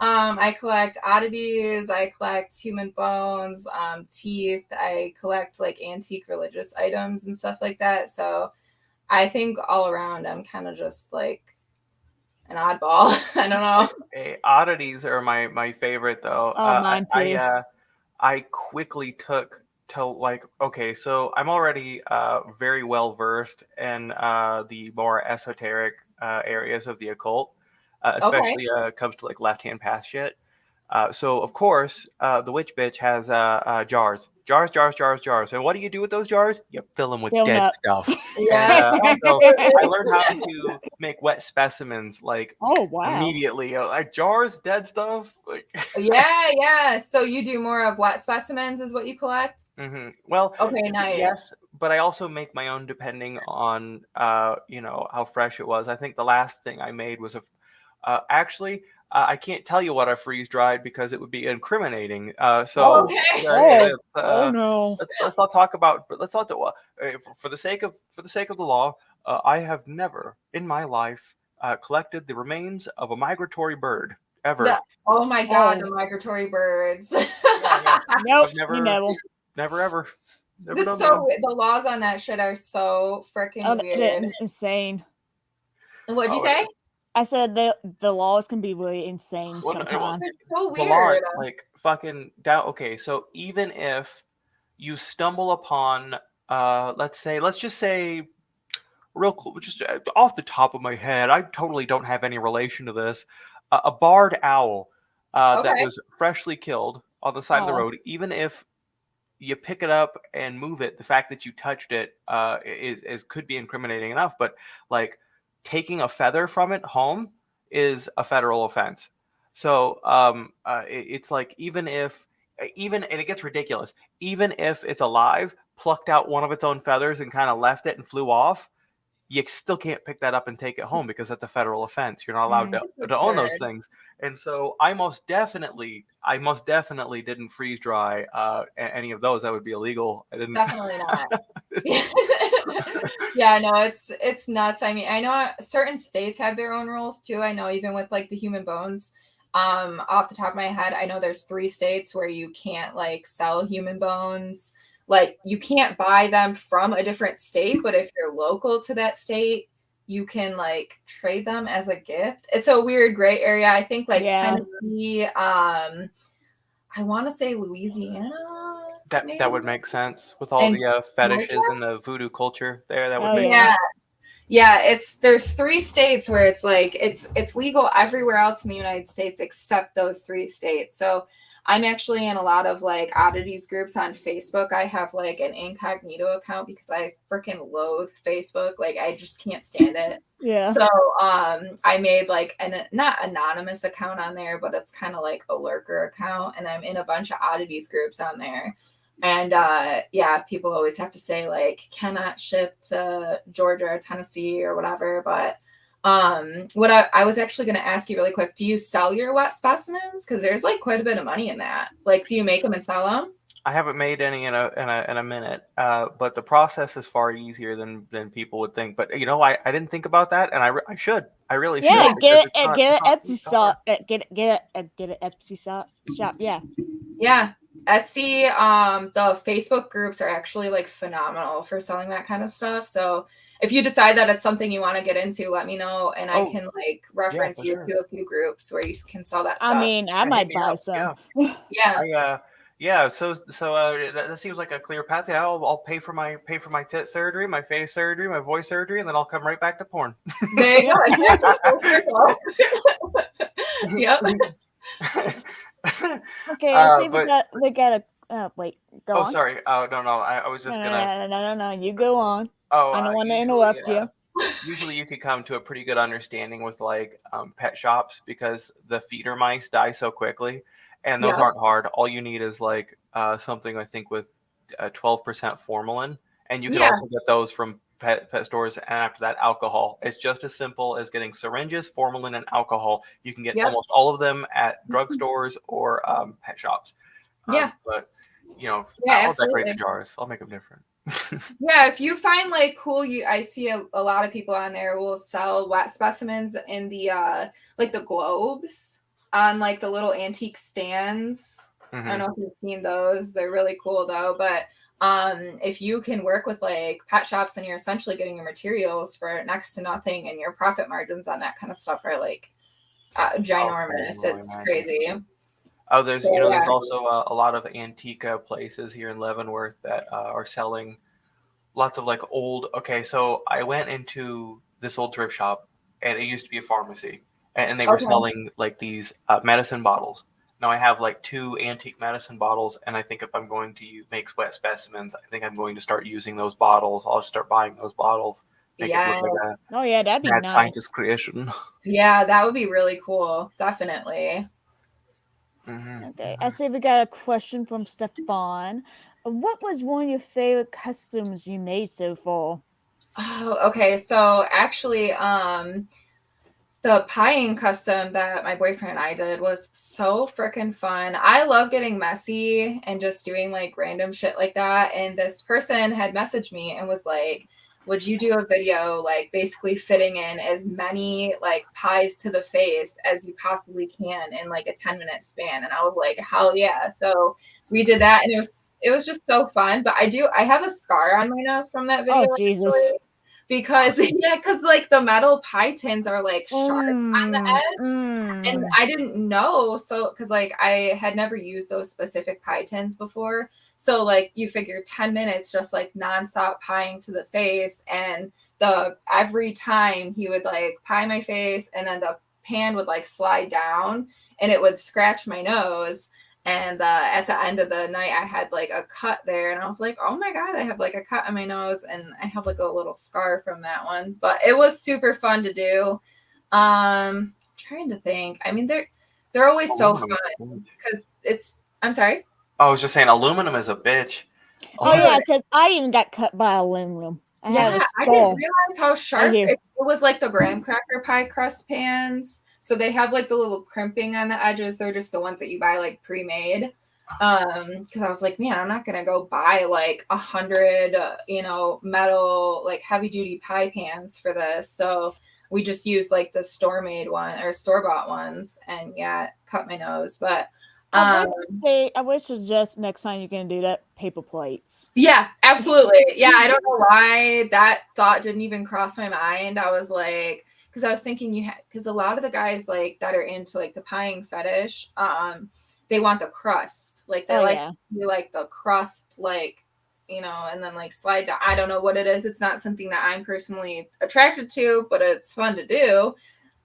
S3: I collect oddities, I collect human bones, teeth, I collect like antique religious items and stuff like that. So I think all around I'm kind of just like an oddball. I don't know.
S2: Oddities are my favorite though.
S1: Oh, mine too.
S2: I quickly took to like, okay, so I'm already very well versed in the more esoteric areas of the occult, especially comes to like left hand path shit. So of course, the witch bitch has jars. And what do you do with those jars? You fill them with
S1: Fill 'em
S2: dead
S1: up.
S2: stuff.
S3: Yeah.
S2: And so I learned how to make wet specimens like
S1: Oh wow!
S2: immediately. Like jars, dead stuff. Like,
S3: Yeah. So you do more of wet specimens is what you collect?
S2: Well,
S3: Okay, nice.
S2: yes, but I also make my own depending on how fresh it was. I think the last thing I made was actually I can't tell you what I freeze dried because it would be incriminating. So
S3: Okay.
S1: No.
S2: let's not talk about. But let's not do. For the sake of the law, I have never in my life collected the remains of a migratory bird ever.
S3: Oh my God,
S1: Oh.
S3: the migratory birds.
S2: Yeah.
S1: Nope.
S2: I've never,
S1: You never.
S2: never ever. Never
S3: That's
S2: done
S3: so
S2: that.
S3: weird. The laws on that shit are so freaking weird.
S1: It's insane.
S3: What'd you
S2: Oh,
S3: say?
S1: I said the laws can be really insane
S2: Well, no,
S1: sometimes.
S3: It's so
S2: the law,
S3: weird.
S2: like fucking down. Okay, so even if you stumble upon, let's just say, real cool, just off the top of my head, I totally don't have any relation to this. A barred owl that
S3: Okay.
S2: was freshly killed on the side of the
S1: Aw.
S2: road, even if you pick it up and move it, the fact that you touched it is could be incriminating enough. But like taking a feather from it home is a federal offense. So it's like even and it gets ridiculous. Even if it's alive, plucked out one of its own feathers and kind of left it and flew off, you still can't pick that up and take it home because that's a federal offense. You're not allowed to own those
S3: Absurd.
S2: things. And so I most definitely didn't freeze dry any of those. That would be illegal. I didn't.
S3: Definitely not. Yeah, no, it's nuts. I mean, I know certain states have their own rules too. I know even with like the human bones, off the top of my head, I know there's 3 states where you can't like sell human bones. Like you can't buy them from a different state, but if you're local to that state, you can like trade them as a gift. It's a weird gray area. I think like
S1: Yeah.
S3: Tennessee, I want to say Louisiana.
S2: That would make sense with all
S3: And
S2: the fetishes and the voodoo culture there. That would
S1: Oh,
S2: make
S1: yeah.
S2: sense.
S3: Yeah, there's 3 states where it's like it's legal everywhere else in the United States except those 3 states. So I'm actually in a lot of like oddities groups on Facebook. I have like an incognito account because I freaking loathe Facebook. Like I just can't stand it.
S1: Yeah.
S3: So I made like an not anonymous account on there, but it's kind of like a lurker account, and I'm in a bunch of oddities groups on there. And yeah, people always have to say like cannot ship to Georgia or Tennessee or whatever. But what I was actually going to ask you really quick, do you sell your wet specimens? Because there's like quite a bit of money in that. Like, do you make them and sell them?
S2: I haven't made any in a minute, but the process is far easier than people would think. But I didn't think about that, and I should. I really
S1: Yeah,
S2: should.
S1: get
S2: because
S1: it, get an
S2: it's
S1: Etsy
S2: not hard.
S1: shop. Get an Etsy shop. Yeah.
S3: Yeah. Etsy, the Facebook groups are actually like phenomenal for selling that kind of stuff. So if you decide that it's something you want to get into, let me know, and I can like reference
S2: for
S3: you
S2: sure.
S3: to a few groups where you can sell that stuff.
S1: I mean, I
S2: hit
S1: might
S2: me
S1: buy
S2: up,
S1: some.
S3: Yeah.
S2: Yeah. So that seems like a clear path. Yeah, I'll pay for my tit surgery, my face surgery, my voice surgery, and then I'll come right back to porn.
S3: There you go. Exactly. Full circle. Yep.
S1: Okay, let's see.
S2: but-
S1: We got a. Wait, go on.
S2: Sorry. Oh no. I was just gonna.
S1: No. You go on.
S2: Oh,
S1: I don't want to
S2: usually,
S1: interrupt you.
S2: Usually, you could come to a pretty good understanding with like pet shops because the feeder mice die so quickly, and those
S3: Yeah.
S2: aren't hard. All you need is like something I think with 12% formalin, and you can
S3: Yeah.
S2: also get those from pet stores. And after that, alcohol. It's just as simple as getting syringes, formalin, and alcohol. You can get
S3: Yep.
S2: almost all of them at drugstores or pet shops.
S3: Yeah.
S2: But
S3: Yeah,
S2: I'll decorate
S3: absolutely.
S2: the jars. I'll make them different.
S3: Yeah, if you find like cool, I see a lot of people on there will sell wet specimens in the like the globes on like the little antique stands. I don't know if you've seen those. They're really cool though. But if you can work with like pet shops and you're essentially getting your materials for next to nothing, and your profit margins on that kind of stuff are like ginormous.
S2: really
S3: It's
S2: imagine.
S3: crazy.
S2: Oh, there's
S3: So,
S2: there's
S3: yeah.
S2: also a lot of antique places here in Leavenworth that are selling lots of like old. Okay, so I went into this old thrift shop, and it used to be a pharmacy, and they were
S3: Okay.
S2: selling like these medicine bottles. Now I have like 2 antique medicine bottles, and I think if I'm going to make wet specimens, I think I'm going to start using those bottles. I'll just start buying those bottles, make it
S3: Yeah.
S2: look like
S1: Oh yeah, that'd be
S2: a mad
S1: nice.
S2: scientist creation.
S3: Yeah, that would be really cool. Definitely.
S2: Mhm.
S1: Okay, I see we got a question from Stefan. What was one of your favorite customs you made so far?
S3: Oh, okay. So actually, the pieing custom that my boyfriend and I did was so freaking fun. I love getting messy and just doing like random shit like that. And this person had messaged me and was like, would you do a video like basically fitting in as many like pies to the face as you possibly can in like a 10-minute span? And I was like, hell yeah. So we did that and it was just so fun. But I have a scar on my nose from that video
S1: Oh Jesus!
S3: actually. Because because like the metal pie tins are like sharp on the edge, and I didn't know. So because like I had never used those specific pie tins before, so like you figure 10 minutes just like nonstop pieing to the face, and the every time he would like pie my face, and then the pan would like slide down, and it would scratch my nose. And at the end of the night, I had like a cut there, and I was like, "Oh my god, I have like a cut on my nose, and I have like a little scar from that one." But it was super fun to do. Trying to think. I mean, they're always so fun because it's. I'm sorry.
S2: I was just saying, aluminum is a bitch.
S1: Oh yeah, because I even got cut by aluminum. I have a
S3: Yeah, I
S1: scar.
S3: didn't realize how sharp
S1: here.
S3: it was. Like the graham cracker pie crust pans, so they have like the little crimping on the edges. They're just the ones that you buy like pre-made. Because I was like, man, I'm not gonna go buy like 100, metal like heavy duty pie pans for this. So we just used like the store-made one or store-bought ones, and yeah, cut my nose. But
S1: I would suggest next time you can do that, paper plates.
S3: yeah, absolutely. Yeah, I don't know why that thought didn't even cross my mind. I was like, because I was thinking because a lot of the guys like that are into like the pieing fetish, they want the crust. Like they you like the crust, like, and then like slide down. I don't know what it is. It's not something that I'm personally attracted to, but it's fun to do.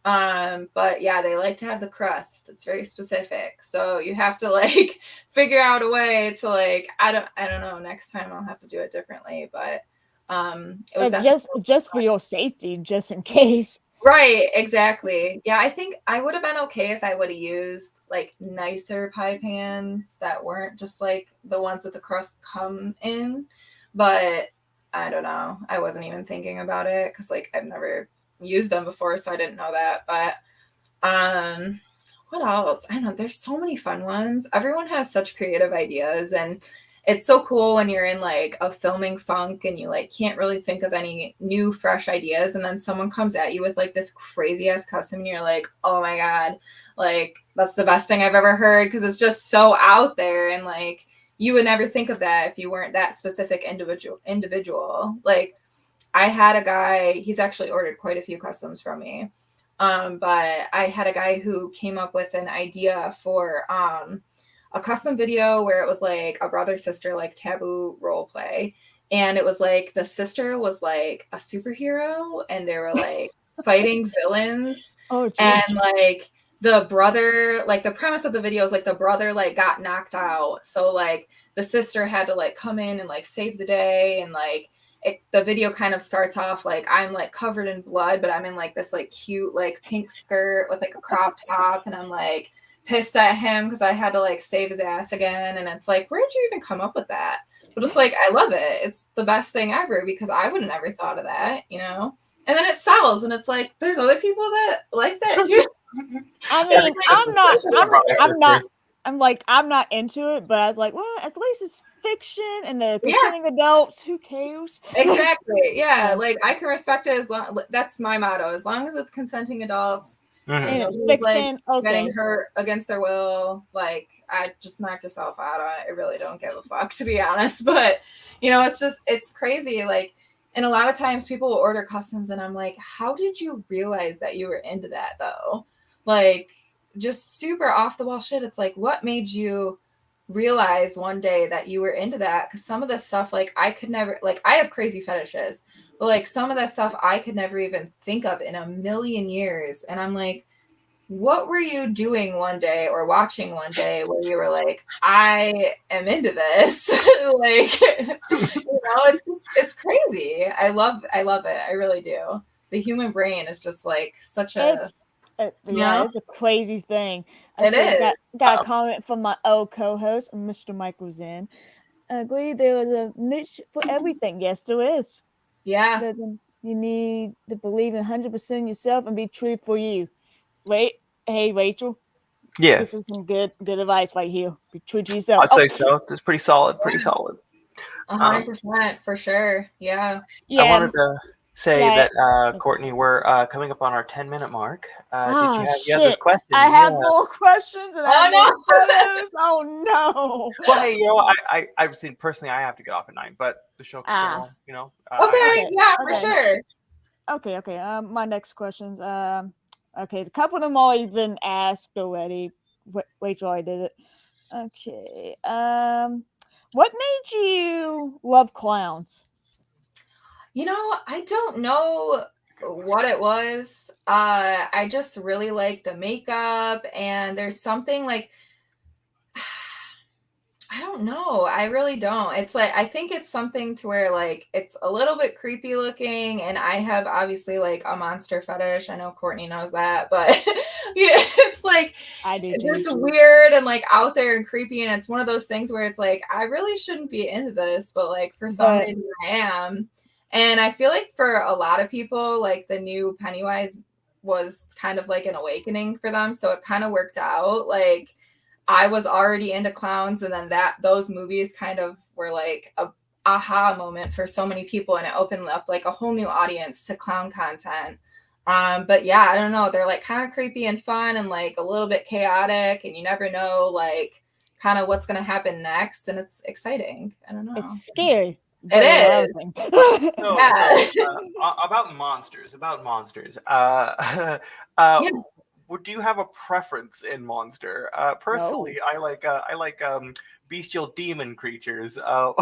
S3: But yeah, they like to have the crust. It's very specific. So you have to like figure out a way to like, I don't know. Next time I'll have to do it differently, but it was
S1: just for your safety, just in case.
S3: Right, exactly. Yeah, I think I would have been okay if I would have used like nicer pie pans that weren't just like the ones that the crust come in. But I don't know. I wasn't even thinking about it because like I've never used them before, so I didn't know that. But what else? I don't know. There's so many fun ones. Everyone has such creative ideas, and it's so cool when you're in like a filming funk and you like can't really think of any new fresh ideas, and then someone comes at you with like this crazy ass custom, and you're like, oh my god, like that's the best thing I've ever heard, because it's just so out there, and like you would never think of that if you weren't that specific individual. Like I had a guy, he's actually ordered quite a few customs from me. But I had a guy who came up with an idea for a custom video where it was like a brother sister like taboo role play, and it was like the sister was like a superhero, and they were like fighting villains.
S1: Oh,
S3: and
S1: geez.
S3: like the brother, like the premise of the video is like the brother like got knocked out, so like the sister had to like come in and like save the day, and like the video kind of starts off like I'm like covered in blood, but I'm in like this like cute like pink skirt with like a crop top, and I'm like pissed at him because I had to like save his ass again. And it's like, where did you even come up with that? But it's like, I love it. It's the best thing ever, because I would have never thought of that, And then it sells, and it's like there's other people that like that too.
S1: I mean, I'm not into it, but I was like, well, at least it's fiction and the consenting adults. Who cares?
S3: Exactly. Yeah, like I can respect it as long. That's my motto. As long as it's consenting adults,
S1: and it's fiction,
S3: like, getting hurt against their will, like I just knock yourself out on it. I really don't give a fuck, to be honest. But it's crazy. Like, and a lot of times people will order customs, and I'm like, how did you realize that you were into that though? Like, just super off the wall shit. It's like, what made you realize one day that you were into that? Because some of this stuff, like I could never, like I have crazy fetishes, but like some of that stuff I could never even think of in a million years. And I'm like, what were you doing one day or watching one day where you were like, I am into this? Like, it's crazy. I love it. I really do. The human brain is just like such a
S1: Yeah, it's a crazy thing.
S3: It is.
S1: Got a comment from my old co-host, Mr. Michael Zen. I agree there is a niche for everything. Yes, there is.
S3: Yeah.
S1: You need to believe in 100% in yourself and be true for you. Wait, hey, Rachel.
S2: Yeah,
S1: This is some good advice right here. Be true to yourself.
S2: I'd say so. That's pretty solid. Pretty solid.
S3: 100% for sure. Yeah.
S2: I wanted to say
S1: right.
S2: that Courtney, we're coming up on our 10-minute mark. Did you have this question?
S1: I have more questions and I have
S3: no.
S1: more photos. Oh no.
S2: Well, hey, I've seen personally. I have to get off at 9, but the show can go on.
S3: Okay. For sure.
S1: Okay. My next questions. Okay, a couple of them already been asked already. Rachel already did it. Okay. What made you love clowns?
S3: I don't know what it was. I just really like the makeup, and there's something like I don't know. I really don't. It's like I think it's something to where like it's a little bit creepy looking, and I have obviously like a monster fetish. I know Courtney knows that, but yeah, it's like
S1: I do
S3: it's just weird and like out there and creepy, and it's one of those things where it's like I really shouldn't be into this, but like for some reason I am. And I feel like for a lot of people, like the new Pennywise was kind of like an awakening for them. So it kind of worked out. Like I was already into clowns, and then those movies kind of were like a aha moment for so many people, and it opened up like a whole new audience to clown content. But yeah, I don't know. They're like kind of creepy and fun and like a little bit chaotic, and you never know like kind of what's going to happen next. And it's exciting. I don't know.
S1: It's scary.
S3: It is.
S2: About monsters. Do you have a preference in monster? Personally, I like bestial demon creatures.
S3: Yeah.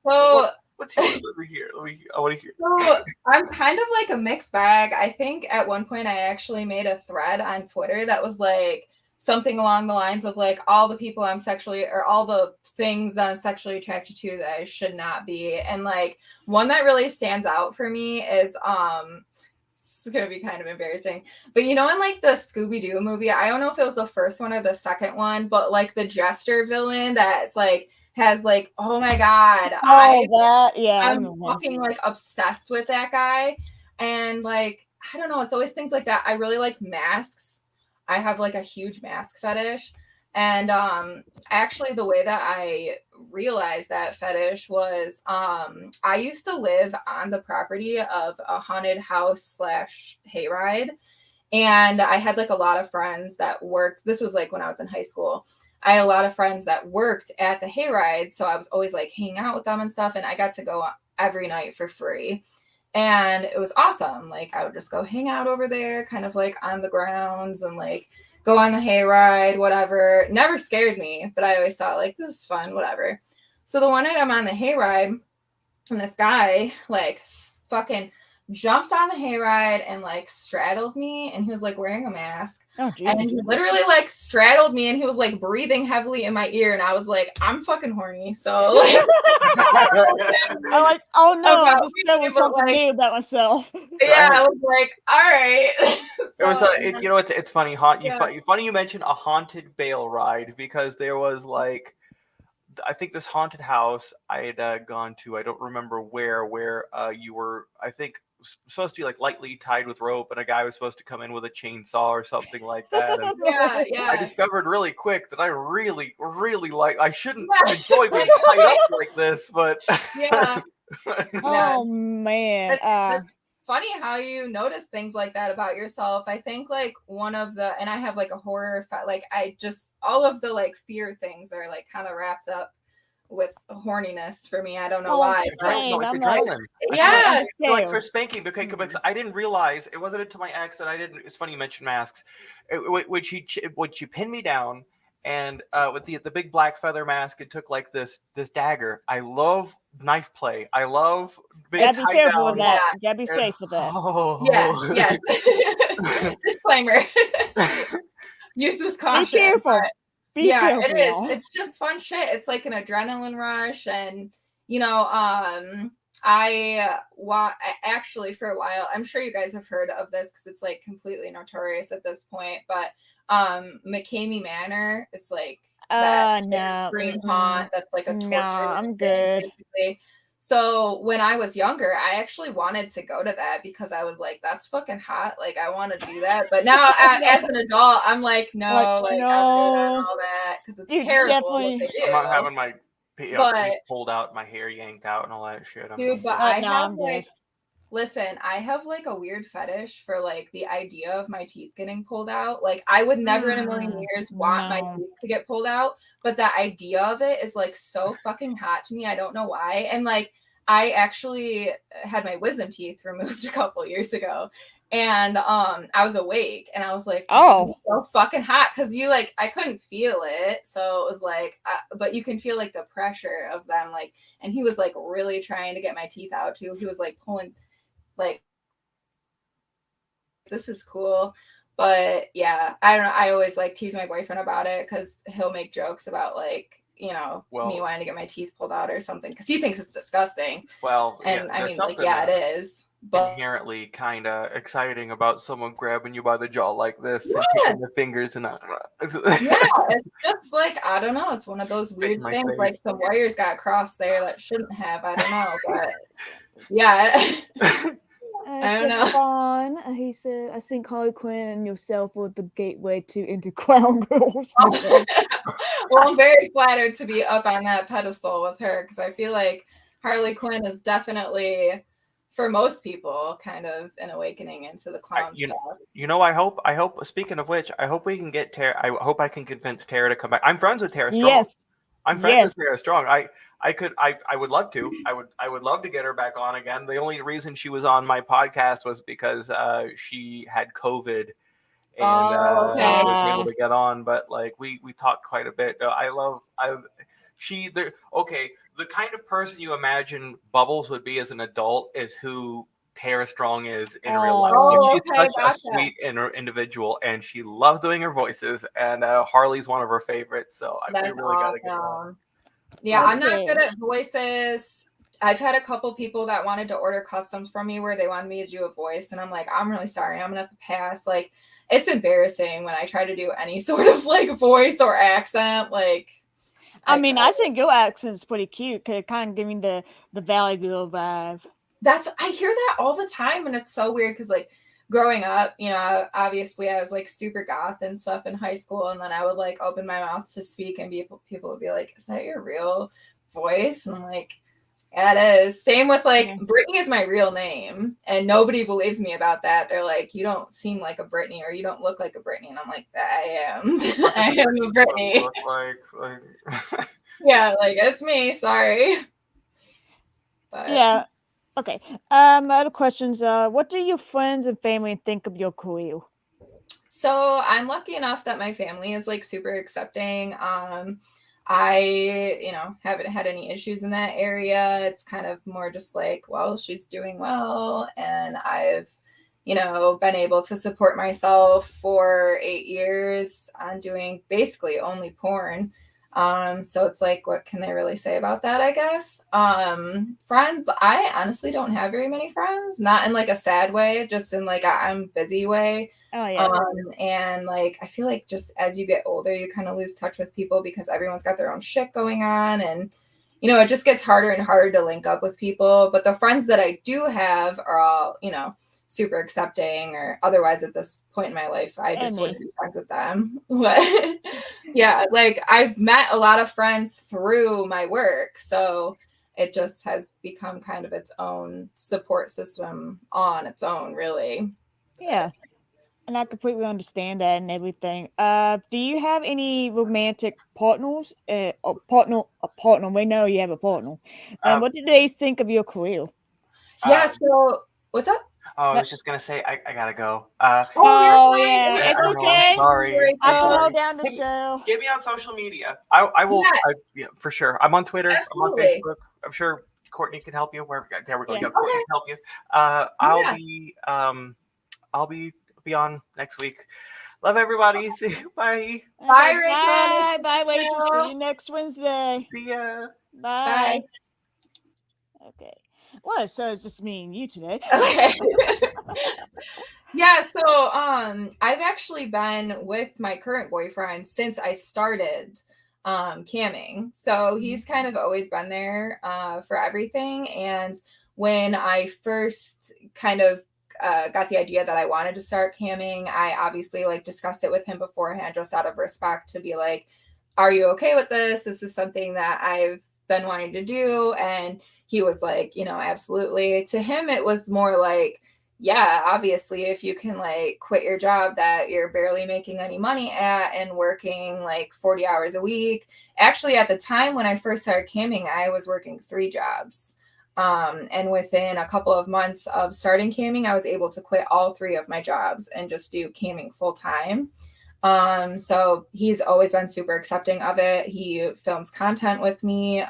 S3: So
S2: what's yours? Let me hear. I want to hear.
S3: So I'm kind of like a mixed bag. I think at one point I actually made a thread on Twitter that was like something along the lines of like all the people I'm sexually or all the things that I'm sexually attracted to that I should not be. And like one that really stands out for me is it's gonna be kind of embarrassing. But in like the Scooby-Doo movie, I don't know if it was the first one or the second one, but like the jester villain that's like has like, oh my god, I'm fucking like obsessed with that guy. And like I don't know, it's always things like that. I really like masks. I have like a huge mask fetish. And actually the way that I realized that fetish was I used to live on the property of a haunted house / hayride. And I had like a lot of friends that worked. This was like when I was in high school. I had a lot of friends that worked at the hayride, so I was always like hanging out with them and stuff, and I got to go every night for free. And it was awesome. Like I would just go hang out over there, kind of like on the grounds and like go on the hayride, whatever. Never scared me, but I always thought like this is fun, whatever. So the one night I'm on the hayride and this guy like fucking jumps on the hayride and like straddles me, and he was like wearing a mask.
S1: Oh, Jesus.
S3: And he literally like straddled me, and he was like breathing heavily in my ear, and I was like, I'm fucking horny. So like
S1: I'm like, oh no, I discovered something new about myself.
S3: Yeah, I was like, all right.
S2: So, it's funny. Funny you mentioned a haunted bail ride, because there was like, I think this haunted house I had gone to. I don't remember where you were. I think supposed to be like lightly tied with rope, and a guy was supposed to come in with a chainsaw or something like that. And
S3: yeah.
S2: I discovered really quick that I really, really like. I shouldn't enjoy being tied up like this, but
S3: yeah.
S1: Oh man,
S3: it's funny how you notice things like that about yourself. I think like one of the, and I have like a horror, like I just all of the like fear things are like kind of wrapped up with horniness for me. I don't know why.
S2: It's adrenaline.
S3: Yeah.
S2: Like for spanking, because I didn't realize it wasn't until my ex that I didn't. It's funny you mentioned masks. When she pinned me down, and with the big black feather mask, it took like this dagger. I love knife play. I love being
S1: gotta be careful with that.
S3: Yeah.
S1: You gotta be safe with that.
S3: Yes. Disclaimer. Use with caution.
S1: Be careful.
S3: It is. It's just fun shit. It's like an adrenaline rush, and actually for a while, I'm sure you guys have heard of this because it's like completely notorious at this point, but McCamey Manor, it's like that
S1: No.
S3: extreme haunt that's like a
S1: No,
S3: torture
S1: I'm
S3: thing,
S1: good.
S3: basically. So when I was younger, I actually wanted to go to that because I was like, that's fucking hot. Like, I want to do that. But now as an adult, I'm like, no, like I'm good on
S1: no.
S3: all that because it's
S1: You
S3: terrible what
S1: definitely.
S3: they do.
S2: I'm not having my
S3: But-
S2: teeth pulled out, my hair yanked out, and all that shit.
S3: Dude, but
S1: No,
S3: I have
S1: I'm
S3: like,
S1: good.
S3: listen, I have like a weird fetish for like the idea of my teeth getting pulled out. Like, I would never in a million years want my
S1: No.
S3: teeth to get pulled out, but the idea of it is like so fucking hot to me. I don't know why. And like, I actually had my wisdom teeth removed a couple years ago. And I was awake and I was like,
S1: Oh.
S3: so fucking hot because you like I couldn't feel it, so it was like, but you can feel like the pressure of them, like. And he was like really trying to get my teeth out too. He was like pulling, like, this is cool. But yeah, I don't know. I always like tease my boyfriend about it because he'll make jokes about like, you know, me wanting to get my teeth pulled out or something because he thinks it's disgusting.
S2: Well,
S3: and
S2: yeah,
S3: I
S2: there's
S3: mean, like,
S2: something,
S3: yeah, it is. But
S2: inherently kind of exciting about someone grabbing you by the jaw like this and
S3: Yeah.
S2: taking their fingers and
S3: yeah, it's just like, I don't know. It's one of those weird
S2: my
S3: things.
S2: face.
S3: Like some wires got crossed there that shouldn't have. I don't know, but yeah. I don't know.
S1: Stefan, he said, I think Harley Quinn and yourself were the gateway to into clown girls.
S3: Well, I'm very flattered to be up on that pedestal with her because I feel like Harley Quinn is definitely, for most people, kind of an awakening into the clown stuff.
S2: You know, I hope. Speaking of which, I hope we can get Tara. I hope I can convince Tara to come back. I'm friends with Tara Strong.
S1: Yes.
S2: I'm friends with Tara Strong. I would love to. I would love to get her back on again. The only reason she was on my podcast was because she had COVID. And
S3: okay.
S2: was able to get on, but like we talked quite a bit. The kind of person you imagine Bubbles would be as an adult is who Tara Strong is in real life. Like, she's such a sweet individual, and she loves doing her voices. And Harley's one of her favorites, so we really got to get on.
S3: Yeah, I'm not good at voices. I've had a couple people that wanted to order customs from me where they wanted me to do a voice, and I'm like, I'm really sorry, I'm gonna have to pass. Like, it's embarrassing when I try to do any sort of like voice or accent. Like,
S1: I mean, I think your accent's pretty cute because it kind of giving the Valley Girl vibe.
S3: I hear that all the time, and it's so weird because like growing up, you know, obviously I was like super goth and stuff in high school, and then I would like open my mouth to speak, and people would be like, "Is that your real voice?" And I'm like, yeah, it is. Same with like Britney is my real name, and nobody believes me about that. They're like, you don't seem like a Britney, or you don't look like a Britney, and I'm like, I am. I am a Britney. Yeah, like it's me. Sorry. But
S1: yeah. Okay. Other questions. What do your friends and family think of your career?
S3: So I'm lucky enough that my family is like super accepting. I, you know, haven't had any issues in that area. It's kind of more just like, well, she's doing well. And I've, you know, been able to support myself for 8 years on doing basically only porn. So it's like, what can they really say about that, I guess? Friends, I honestly don't have very many friends, not in like a sad way, just in like I'm busy way.
S1: Oh, yeah.
S3: And like, I feel like just as you get older, you kind of lose touch with people because everyone's got their own shit going on. And, you know, it just gets harder and harder to link up with people. But the friends that I do have are all, you know, super accepting, or otherwise at this point in my life, I just wouldn't be friends with them. But yeah, like I've met a lot of friends through my work. So it just has become kind of its own support system on its own, really.
S1: Yeah. And I completely understand that and everything. Do you have any romantic partners? A partner. We know you have a partner. And what do they think of your career?
S3: Yeah. So what's up?
S2: Oh, I was just gonna say I gotta go.
S1: Yeah, it's okay.
S2: Sorry.
S1: I can hold down the show.
S2: Get me on social media. I will. Yeah, for sure. I'm on Twitter.
S3: Absolutely.
S2: I'm on Facebook. I'm sure Courtney can help you. There we go. Yeah. Courtney can help you. I'll be on next week. Love everybody. See you. Bye.
S3: Bye, Rachel.
S1: Bye, Rachel. See you next Wednesday.
S2: See ya.
S1: Bye. Okay. Well, so it's just me and you today.
S3: Okay. Yeah, so I've actually been with my current boyfriend since I started camming. So he's kind of always been there for everything. And when I first kind of got the idea that I wanted to start camming, I obviously like discussed it with him beforehand, just out of respect, to be like, are you okay with this? This is something that I've been wanting to do. And he was like, absolutely. To him, it was more like, yeah, obviously, if you can like quit your job that you're barely making any money at and working like 40 hours a week. Actually, at the time when I first started camming, I was working 3 jobs. And within a couple of months of starting camming, I was able to quit all 3 of my jobs and just do camming full time. So he's always been super accepting of it. He films content with me.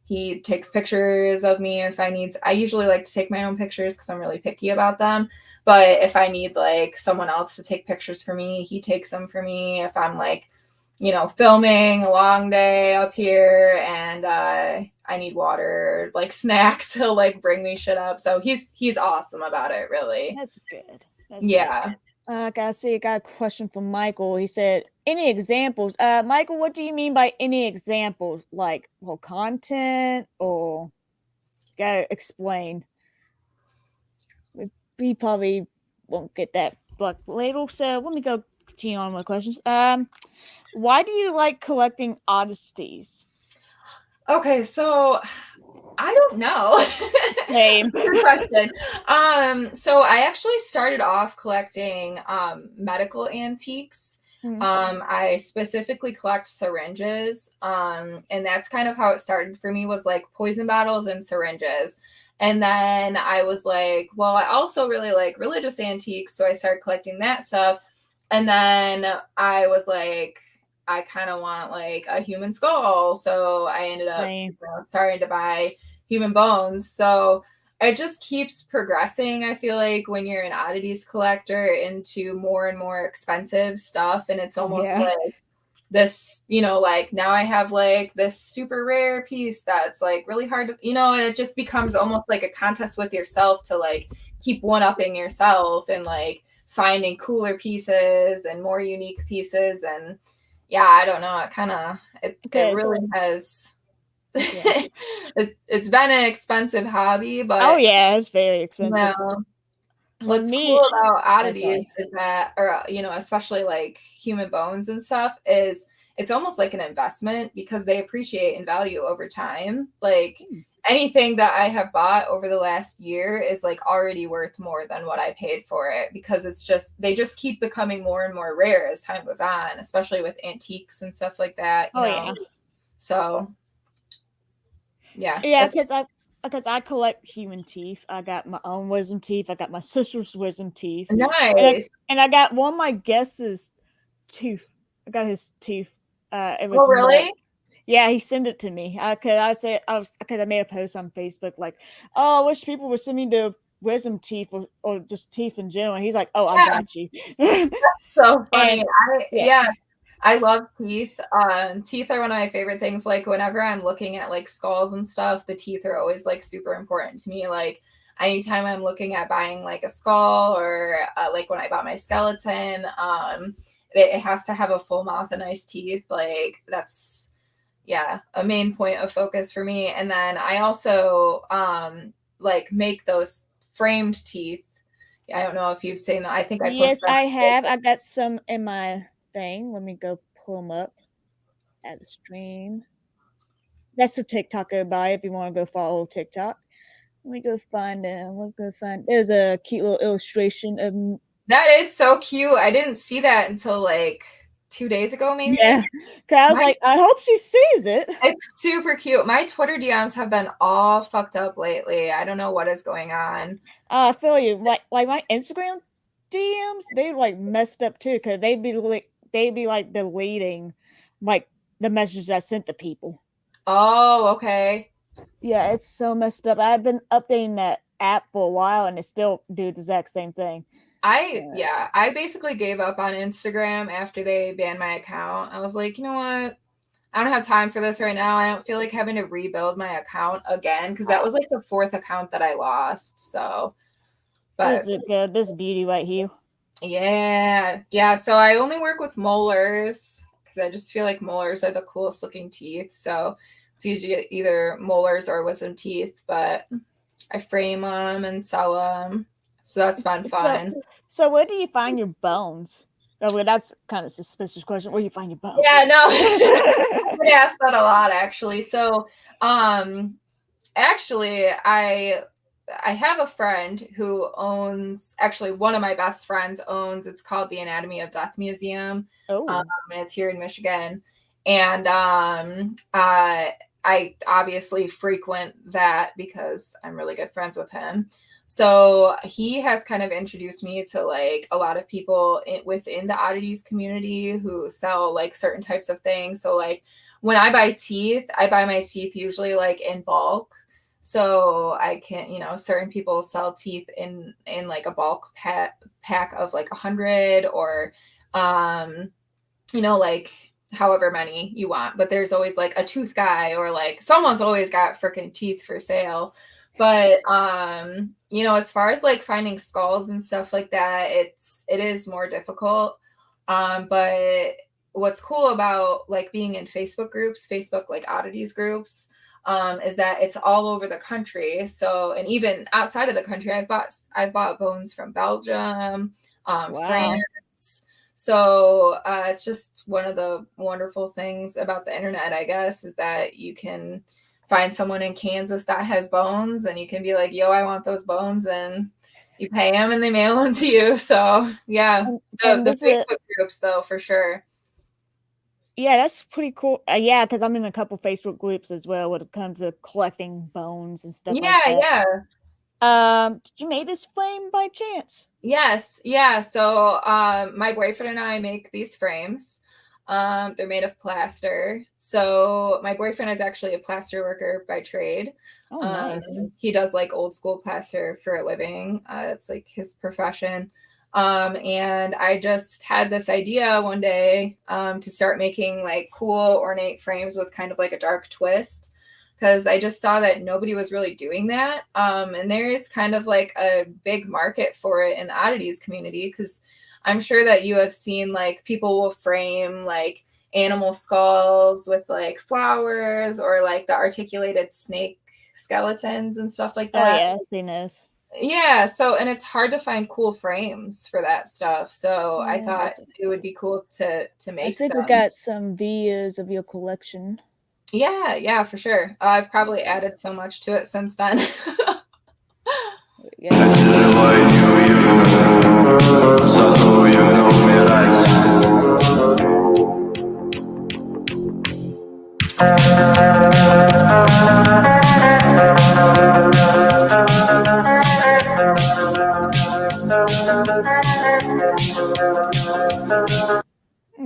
S3: He takes pictures of me if I need. I usually like to take my own pictures because I'm really picky about them. But if I need like someone else to take pictures for me, he takes them for me. If I'm like, filming a long day up here and I need water, like snacks, he'll like bring me shit up. So he's awesome about it, really.
S1: That's good.
S3: Yeah.
S1: I got a question from Michael. He said, any examples? Michael, what do you mean by any examples? Like, well, content, or gotta explain. He probably won't get that but later. So let me go continue on with my questions. Why do you like collecting oddities?
S3: Okay, so I don't know.
S1: Same.
S3: Good question. So I actually started off collecting medical antiques. I specifically collect syringes. And that's kind of how it started for me, was like poison bottles and syringes. And then I was like, well, I also really like religious antiques, so I started collecting that stuff. And then I was like, I kind of want like a human skull, so I ended up starting to buy human bones. So it just keeps progressing. I feel like when you're an oddities collector, into more and more expensive stuff, and it's almost like this, like now I have like this super rare piece that's like really hard to, and it just becomes almost like a contest with yourself to like keep one-upping yourself and like finding cooler pieces and more unique pieces. And yeah, I don't know, it really has it's been an expensive hobby, but
S1: it's very expensive.
S3: What's cool about oddities is that, or especially like human bones and stuff, is it's almost like an investment because they appreciate in value over time. Like anything that I have bought over the last year is like already worth more than what I paid for it, because they just keep becoming more and more rare as time goes on, especially with antiques and stuff like that. So
S1: yeah, because I collect human teeth. I got my own wisdom teeth. I got my sister's wisdom teeth.
S3: Nice.
S1: And I got one of my guest's tooth. I got his tooth. It was
S3: really?
S1: Yeah, he sent it to me. Because I made a post on Facebook like, oh, I wish people would send me the wisdom teeth or just teeth in general. And he's like, oh, I got you.
S3: So funny. I love teeth. Teeth are one of my favorite things. Like whenever I'm looking at like skulls and stuff, the teeth are always like super important to me. Like anytime I'm looking at buying like a skull, or like when I bought my skeleton, it has to have a full mouth and nice teeth. Like that's a main point of focus for me. And then I also like make those framed teeth. I don't know if you've seen that. I think I posted.
S1: I have. I got some in my thing. Let me go pull them up at the stream. That's a TikTok, everybody. If you want to go follow TikTok, let me go find them. There's a cute little illustration of.
S3: That is so cute. I didn't see that until like 2 days ago, maybe.
S1: Yeah, because I was like, I hope she sees it.
S3: It's super cute. My Twitter DMs have been all fucked up lately. I don't know what is going on.
S1: I feel you. Like my Instagram DMs, they like messed up too, because they'd be like deleting like the messages I sent to people.
S3: Oh, okay.
S1: Yeah, it's so messed up. I've been updating that app for a while, and it still do the exact same thing. I
S3: basically gave up on Instagram after they banned my account. I was like, you know what? I don't have time for this right now. I don't feel like having to rebuild my account again because that was like the 4th account that I lost. So, but
S1: This is good. This beauty right here.
S3: yeah. So I only work with molars because I just feel like molars are the coolest looking teeth. So it's usually either molars or wisdom teeth, but I frame them and sell them. So that's fun.
S1: So where do you find your bones? Oh, well, that's kind of suspicious question. Where do you find your bones?
S3: Yeah, no. I get asked that a lot actually. So actually I have a friend who owns, actually one of my best friends owns, it's called the Anatomy of Death Museum.
S1: Oh,
S3: And it's here in Michigan. And I obviously frequent that because I'm really good friends with him. So he has kind of introduced me to like a lot of people within the oddities community who sell like certain types of things. So like when I buy teeth, I buy my teeth usually like in bulk. So I can, certain people sell teeth in like a bulk pack of like 100 or, like however many you want. But there's always like a tooth guy or like someone's always got freaking teeth for sale. But as far as like finding skulls and stuff like that, it is more difficult. But what's cool about like being in Facebook like oddities groups, is that it's all over the country. So, and even outside of the country, I've bought bones from Belgium, France. So it's just one of the wonderful things about the internet, I guess, is that you can find someone in Kansas that has bones and you can be like, yo, I want those bones, and you pay them and they mail them to you. So yeah, the Facebook groups though, for sure.
S1: Yeah, that's pretty cool. Yeah, because I'm in a couple Facebook groups as well when it comes to collecting bones and stuff like that.
S3: Yeah.
S1: Did you make this frame by chance?
S3: Yes. Yeah. So my boyfriend and I make these frames. They're made of plaster. So my boyfriend is actually a plaster worker by trade.
S1: Oh, nice.
S3: He does like old school plaster for a living. It's like his profession. And I just had this idea one day to start making like cool ornate frames with kind of like a dark twist, because I just saw that nobody was really doing that. And there is kind of like a big market for it in the oddities community, because I'm sure that you have seen like people will frame like animal skulls with like flowers or like the articulated snake skeletons and stuff like that.
S1: Oh yeah, I've seen this.
S3: Yeah, so and it's hard to find cool frames for that stuff. So I thought it would be cool to make.
S1: I think we got some videos of your collection.
S3: Yeah, for sure. I've probably added so much to it since then.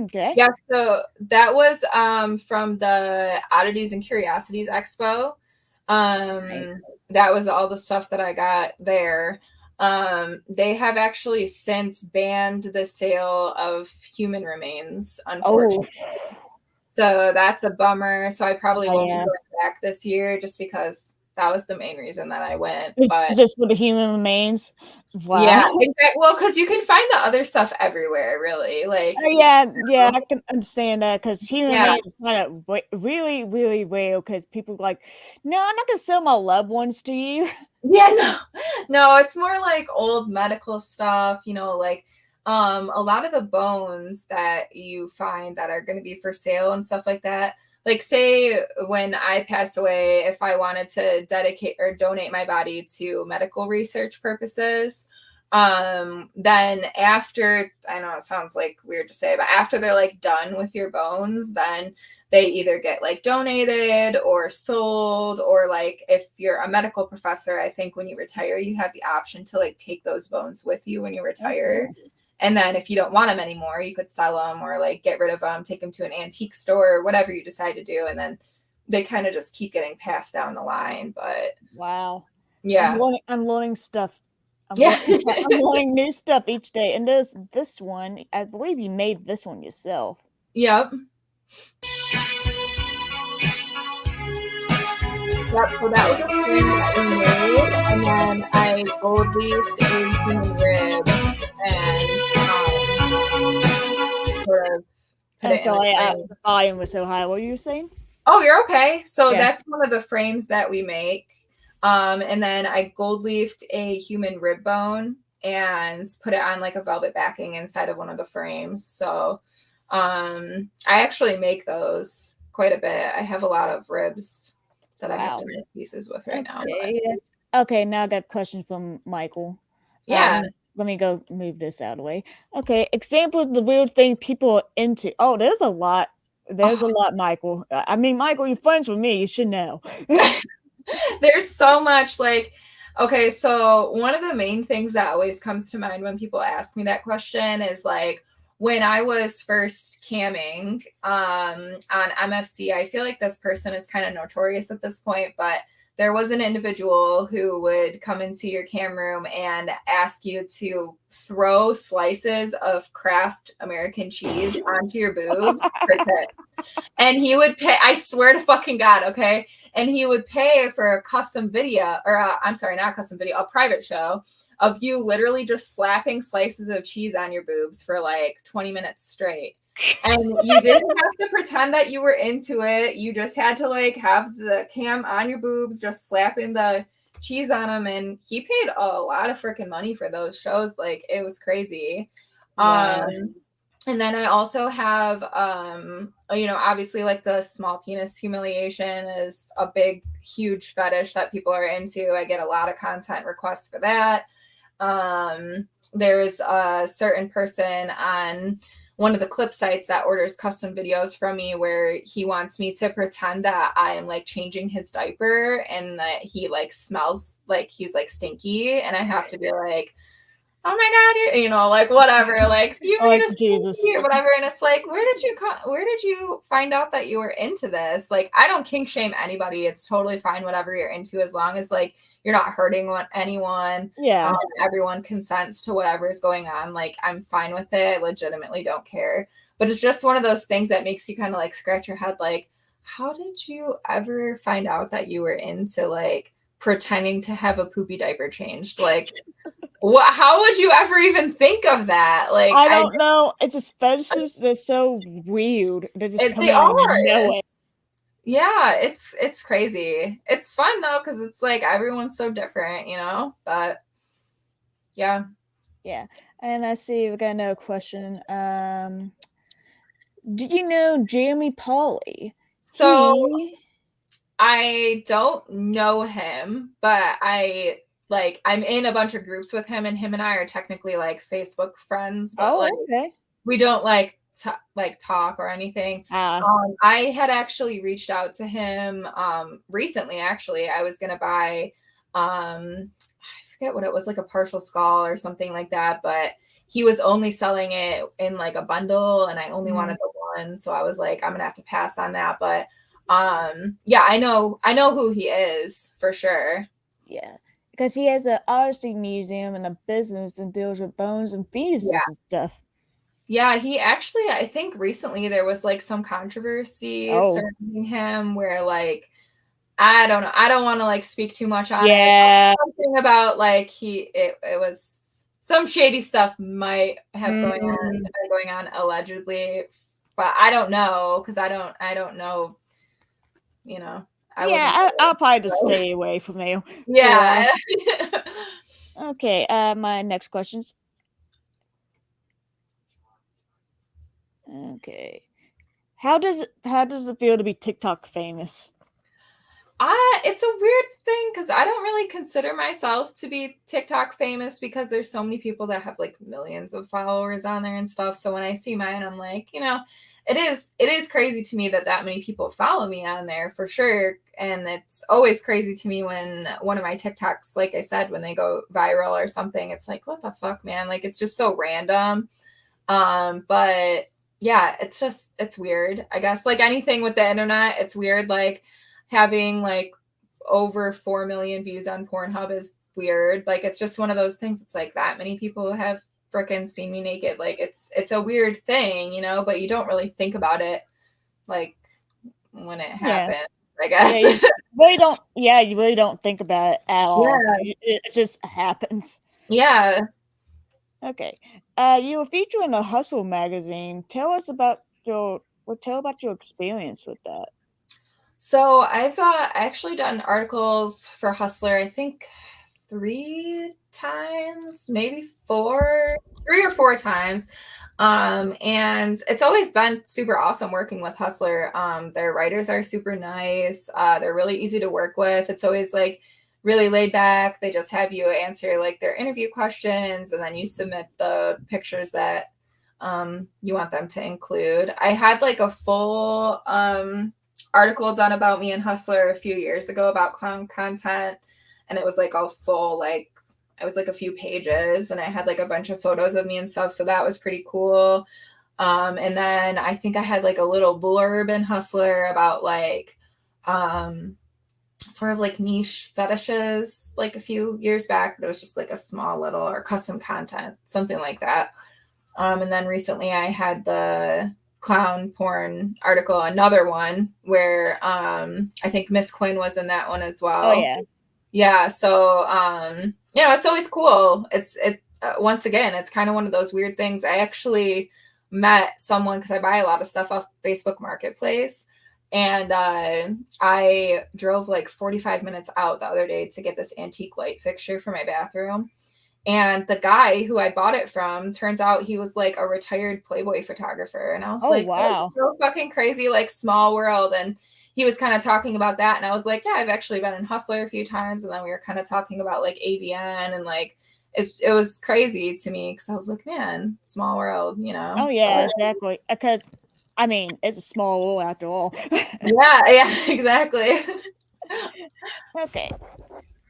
S1: Okay.
S3: Yeah, so that was from the Oddities and Curiosities Expo.
S1: Nice.
S3: That was all the stuff that I got there. They have actually since banned the sale of human remains, unfortunately.
S1: Oh.
S3: So that's a bummer. So I probably won't be going back this year just because that was the main reason that I went. But
S1: just for the human remains. Wow.
S3: Yeah, exactly. Well, because you can find the other stuff everywhere, really. Like,
S1: yeah, I can understand that, because human remains is kind of really, really rare. Because people are like, no, I'm not gonna sell my loved ones to you.
S3: Yeah, no, it's more like old medical stuff. Like a lot of the bones that you find that are going to be for sale and stuff like that. Like, say when I pass away, if I wanted to dedicate or donate my body to medical research purposes, then after, I know it sounds like weird to say, but after they're like done with your bones, then they either get like donated or sold, or like if you're a medical professor, I think when you retire, you have the option to like take those bones with you when you retire. Okay. And then if you don't want them anymore, you could sell them or like get rid of them, take them to an antique store or whatever you decide to do. And then they kind of just keep getting passed down the line. But
S1: wow.
S3: Yeah.
S1: I'm learning stuff. I'm
S3: I'm
S1: learning new stuff each day. And this one, I believe you made this one yourself.
S3: Yep. Yep, so that was a frame that we made, and then I gold leafed a human rib and sort of put
S1: I'm
S3: it in a
S1: sorry,
S3: frame.
S1: the volume was so high. What were you saying?
S3: Oh, you're okay. So
S1: Yeah.
S3: that's one of the frames that we make. And then I gold leafed a human rib bone and put it on like a velvet backing inside of one of the frames. So I actually make those quite a bit. I have a lot of ribs that I have to
S1: Wow.
S3: make pieces with right now.
S1: Okay, yes. Okay, now I got a question from Michael.
S3: Yeah.
S1: Let me go move this out of the way. Okay, examples of the weird thing people are into. Oh, there's a lot. There's a lot, Michael. I mean, Michael, you're friends with me. You should know.
S3: There's so much like, okay, so one of the main things that always comes to mind when people ask me that question is like, when I was first camming on MFC, I feel like this person is kind of notorious at this point, but there was an individual who would come into your cam room and ask you to throw slices of Kraft American cheese onto your boobs for tips. And he would pay, I swear to fucking God, okay? And he would pay for a custom video, or I'm sorry, not a custom video, a private show of you literally just slapping slices of cheese on your boobs for like 20 minutes straight. And you didn't have to pretend that you were into it. You just had to like have the cam on your boobs, just slapping the cheese on them. And he paid a lot of freaking money for those shows. Like it was crazy.
S1: Wow.
S3: And then I also have, obviously like the small penis humiliation is a big, huge fetish that people are into. I get a lot of content requests for that. There's a certain person on one of the clip sites that orders custom videos from me where he wants me to pretend that I am like changing his diaper and that he like smells like he's like stinky. And I have to be like, oh my God, like whatever, like you made us
S1: Jesus
S3: or whatever. And it's like, where did you find out that you were into this? Like, I don't kink shame anybody. It's totally fine, whatever you're into, as long as like you're not hurting anyone.
S1: Yeah.
S3: Everyone consents to whatever is going on. Like, I'm fine with it. I legitimately don't care. But it's just one of those things that makes you kind of like scratch your head. Like, how did you ever find out that you were into like pretending to have a poopy diaper changed? Like, how would you ever even think of that? Like,
S1: I don't know. It's just fetishes. They're so weird. They're just coming
S3: they
S1: out of
S3: are.
S1: nowhere.
S3: Yeah, it's crazy. It's fun though, because it's like everyone's so different, but yeah.
S1: Yeah. And I see we got another question. Do you know Jeremy Pauly?
S3: So I don't know him, but I'm in a bunch of groups with him, and him and I are technically like Facebook friends, but
S1: okay.
S3: We don't talk or anything. I had actually reached out to him recently. Actually, I was gonna buy I forget what it was, like a partial skull or something like that, but he was only selling it in like a bundle, and I only wanted the one, so I was like, I'm gonna have to pass on that. But yeah, I know who he is for sure.
S1: Yeah, because he has an artistry museum and a business that deals with bones and fetuses and stuff.
S3: Yeah, he actually, I think recently there was like some controversy surrounding him where like, I don't know, I don't want to like speak too much on it. Something about like it was some shady stuff might have going on allegedly, but I don't know because I don't know,
S1: I'll probably just stay away from you.
S3: Yeah.
S1: Okay, my next questions. Okay. How does it feel to be TikTok famous?
S3: It's a weird thing because I don't really consider myself to be TikTok famous because there's so many people that have like millions of followers on there and stuff. So when I see mine, I'm like, it is crazy to me that many people follow me on there for sure. And it's always crazy to me when one of my TikToks, like I said, when they go viral or something, it's like, what the fuck, man? Like, it's just so random. But yeah, it's weird. I guess like anything with the internet, it's weird. Like having like over 4 million views on Pornhub is weird. Like, it's just one of those things. It's like that many people have freaking seen me naked. Like it's a weird thing, but you don't really think about it like when it happens. I guess.
S1: You really don't think about it at all. It just happens.
S3: Yeah.
S1: Okay. You were featured in a Hustle magazine. Tell about your experience with that.
S3: So I've actually done articles for Hustler, I think 3 times, maybe 3 or 4 times. And it's always been super awesome working with Hustler. Their writers are super nice. They're really easy to work with. It's always like really laid back. They just have you answer like their interview questions, and then you submit the pictures that you want them to include. I had like a full article done about me and Hustler a few years ago about clown content, and it was like a full like it was like a few pages, and I had like a bunch of photos of me and stuff, so that was pretty cool. And then I think I had like a little blurb in Hustler about like sort of like niche fetishes like a few years back, but it was just like a small little or custom content, something like that. And then recently I had the clown porn article, another one where I think Miss Quinn was in that one as well.
S1: Oh yeah.
S3: Yeah. So it's always cool. Once again, it's kind of one of those weird things. I actually met someone because I buy a lot of stuff off Facebook Marketplace. And I drove like 45 minutes out the other day to get this antique light fixture for my bathroom. And the guy who I bought it from, turns out he was like a retired Playboy photographer. And I was like,
S1: wow.
S3: That's so fucking crazy, like small world. And he was kind of talking about that. And I was like, yeah, I've actually been in Hustler a few times. And then we were kind of talking about like AVN, and like it was crazy to me because I was like, man, small world, you know?
S1: Oh yeah, exactly. Because I mean, it's a small world after all.
S3: yeah, exactly.
S1: Okay.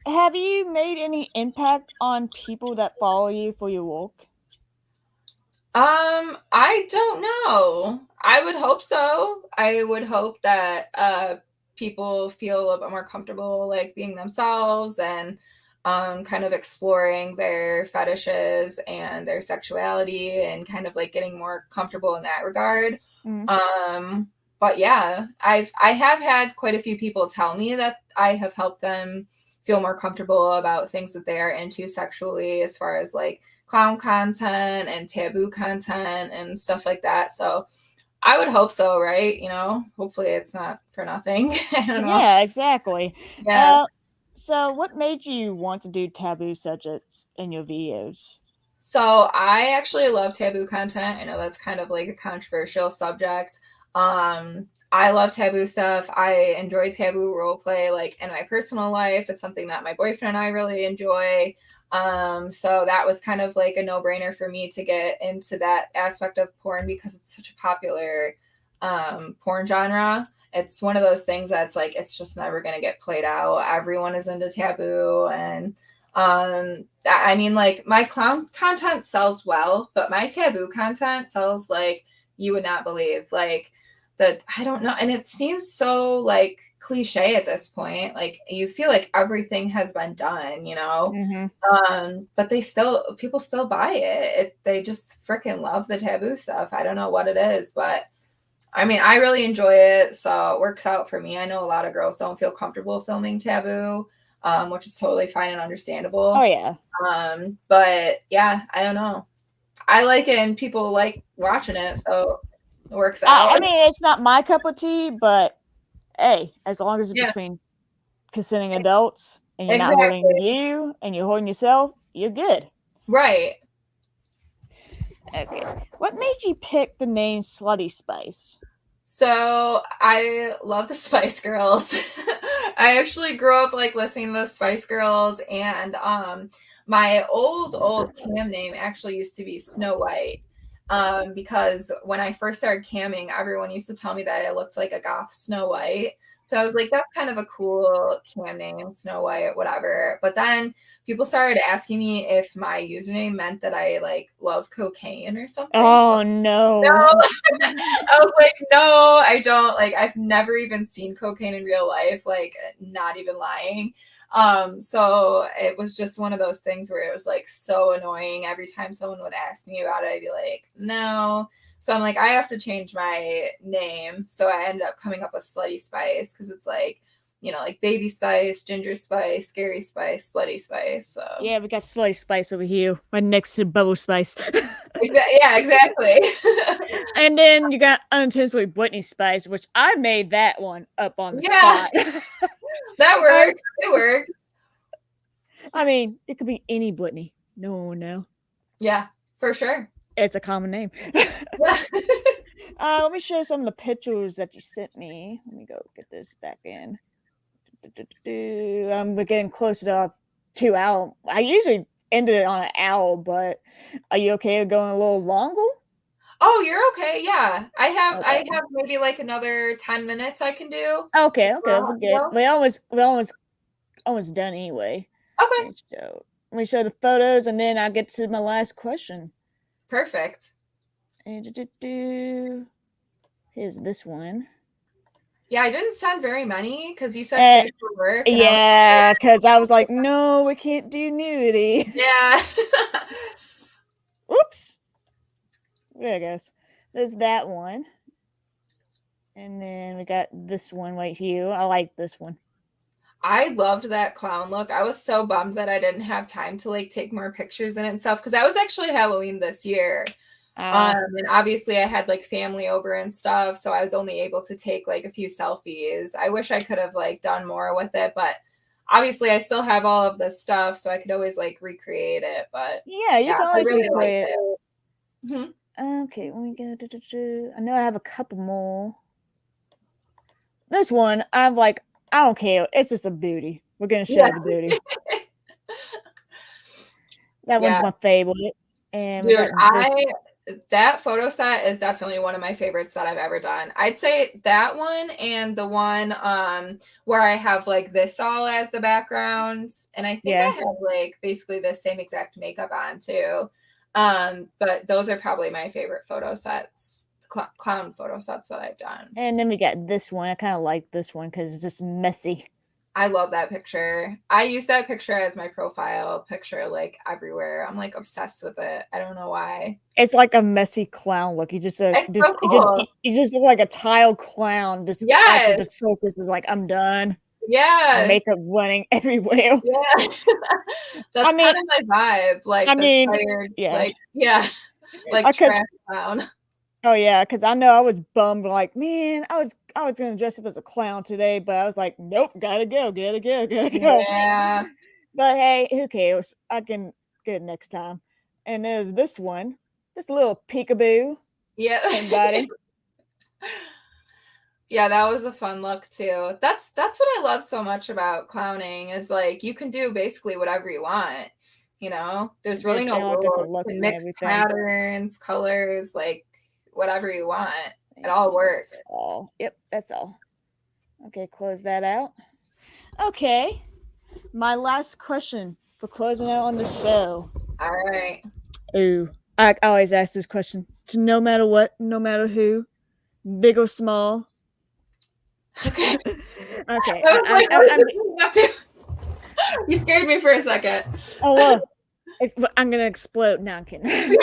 S1: Have you made any impact on people that follow you for your work?
S3: I don't know. I would hope so. I would hope that people feel a little bit more comfortable like being themselves and kind of exploring their fetishes and their sexuality and kind of like getting more comfortable in that regard. But yeah, I have had quite a few people tell me that I have helped them feel more comfortable about things that they are into sexually, as far as like clown content and taboo content and stuff like that. So I would hope so, right? You know, hopefully it's not for nothing. I don't know.
S1: Yeah, exactly.
S3: Yeah.
S1: So what made you want to do taboo subjects in your videos?
S3: So I actually love taboo content. I know that's kind of like a controversial subject. I love taboo stuff. I enjoy taboo role play like in my personal life. It's something that my boyfriend and I really enjoy. So that was kind of like a no-brainer for me to get into that aspect of porn because it's such a popular porn genre. It's one of those things that's like it's just never going to get played out. Everyone is into taboo, and I mean, like my clown content sells well, but my taboo content sells like you would not believe. Like that, I don't know, and it seems so like cliche at this point. Like you feel like everything has been done, you know. But people still buy it. They just freaking love the taboo stuff. I don't know what it is, but I mean, I really enjoy it, so it works out for me. I know a lot of girls don't feel comfortable filming taboo, which is totally fine and understandable.
S1: Oh yeah.
S3: But yeah, I don't know. I like it, and people like watching it, so it works out.
S1: I mean, it's not my cup of tea, but hey, as long as it's
S3: Yeah.
S1: between consenting adults and you're not
S3: Exactly.
S1: hurting you and you're hurting yourself, you're good.
S3: Right.
S1: Okay. What made you pick the name Slutty Spice?
S3: So I love the Spice Girls. I actually grew up like listening to the Spice Girls, and my old cam name actually used to be Snow White. Because when I first started camming, everyone used to tell me that I looked like a goth Snow White. So I was like, that's kind of a cool cam name, Snow White, whatever. But then people started asking me if my username meant that I like love cocaine or something.
S1: Oh no.
S3: I was like, no, I don't. Like, I've never even seen cocaine in real life, like not even lying. So it was just one of those things where it was like so annoying. Every time someone would ask me about it, I'd be like, no. So I'm like, I have to change my name. So I ended up coming up with Slutty Spice because it's like, you know, like Baby Spice, Ginger Spice, Scary Spice, Slutty Spice. So
S1: Yeah, we got Slutty Spice over here, right next to Bubble Spice.
S3: yeah, exactly.
S1: And then you got unintentionally Britney Spice, which I made that one up on the
S3: Yeah.
S1: spot.
S3: That works. It works.
S1: I mean, it could be any Britney. No one will know.
S3: Yeah, for sure.
S1: It's a common name.
S3: Yeah.
S1: Let me show you some of the pictures that you sent me. Let me go get this back in. We're getting close to 2 hours. I usually ended it on an hour, but are you okay with going a little longer?
S3: Oh, you're okay. Yeah. I have
S1: Okay.
S3: maybe like another 10 minutes I can do.
S1: Okay, we're good.
S3: Yeah.
S1: We almost done anyway.
S3: Okay.
S1: Let me show the photos, and then I'll get to my last question.
S3: Perfect.
S1: And here's this one.
S3: Yeah, I didn't send very many because you said today for work. And
S1: Yeah, because I was like, no, we can't do nudity.
S3: Yeah.
S1: Oops. There I guess. There's that one. And then we got this one right here. I like this one.
S3: I loved that clown look. I was so bummed that I didn't have time to like take more pictures in it and stuff because I was actually Halloween this year. And obviously I had like family over and stuff, so I was only able to take like a few selfies. I wish I could have like done more with it, but obviously I still have all of this stuff, so I could always like recreate it. But
S1: yeah, you can always
S3: really
S1: recreate
S3: liked
S1: it.
S3: Mm-hmm.
S1: Okay, let me go. I know I have a couple more. This one, I'm like, I don't care. It's just a booty. We're gonna show the booty. That one's my favorite. And
S3: dude, that photo set is definitely one of my favorites that I've ever done. I'd say that one and the one where I have like this all as the background, and I think I have like basically the same exact makeup on too. But those are probably my favorite photo sets, clown photo sets that I've done.
S1: And then we got this one. I kind of like this one because it's just messy.
S3: I love that picture. I use that picture as my profile picture like everywhere. I'm like obsessed with it. I don't know why.
S1: It's like a messy clown look. You just
S3: so cool.
S1: you just look like a tile clown. Just after the circus is like, I'm done.
S3: Yeah.
S1: Makeup running everywhere.
S3: Yeah. That's kind of my vibe. Like tired, like trash clown.
S1: Oh yeah, because I know I was bummed. Like, man, I was gonna dress up as a clown today, but I was like, nope, gotta go.
S3: Yeah.
S1: But hey, who cares? I can get it next time. And there's this one, this little peekaboo.
S3: Yeah.
S1: Everybody.
S3: Yeah, that was a fun look too. That's what I love so much about clowning is like you can do basically whatever you want. You know, there's really no rules. You can mix patterns, colors, like whatever you want. It all works.
S1: Yep, that's all. Okay, close that out. Okay, my last question for closing out on the show.
S3: All right.
S1: Ooh, I always ask this question to no matter what, no matter who, big or small.
S3: Okay.
S1: Okay.
S3: You scared me for a second.
S1: Oh, look. I'm gonna explode. No, I'm kidding.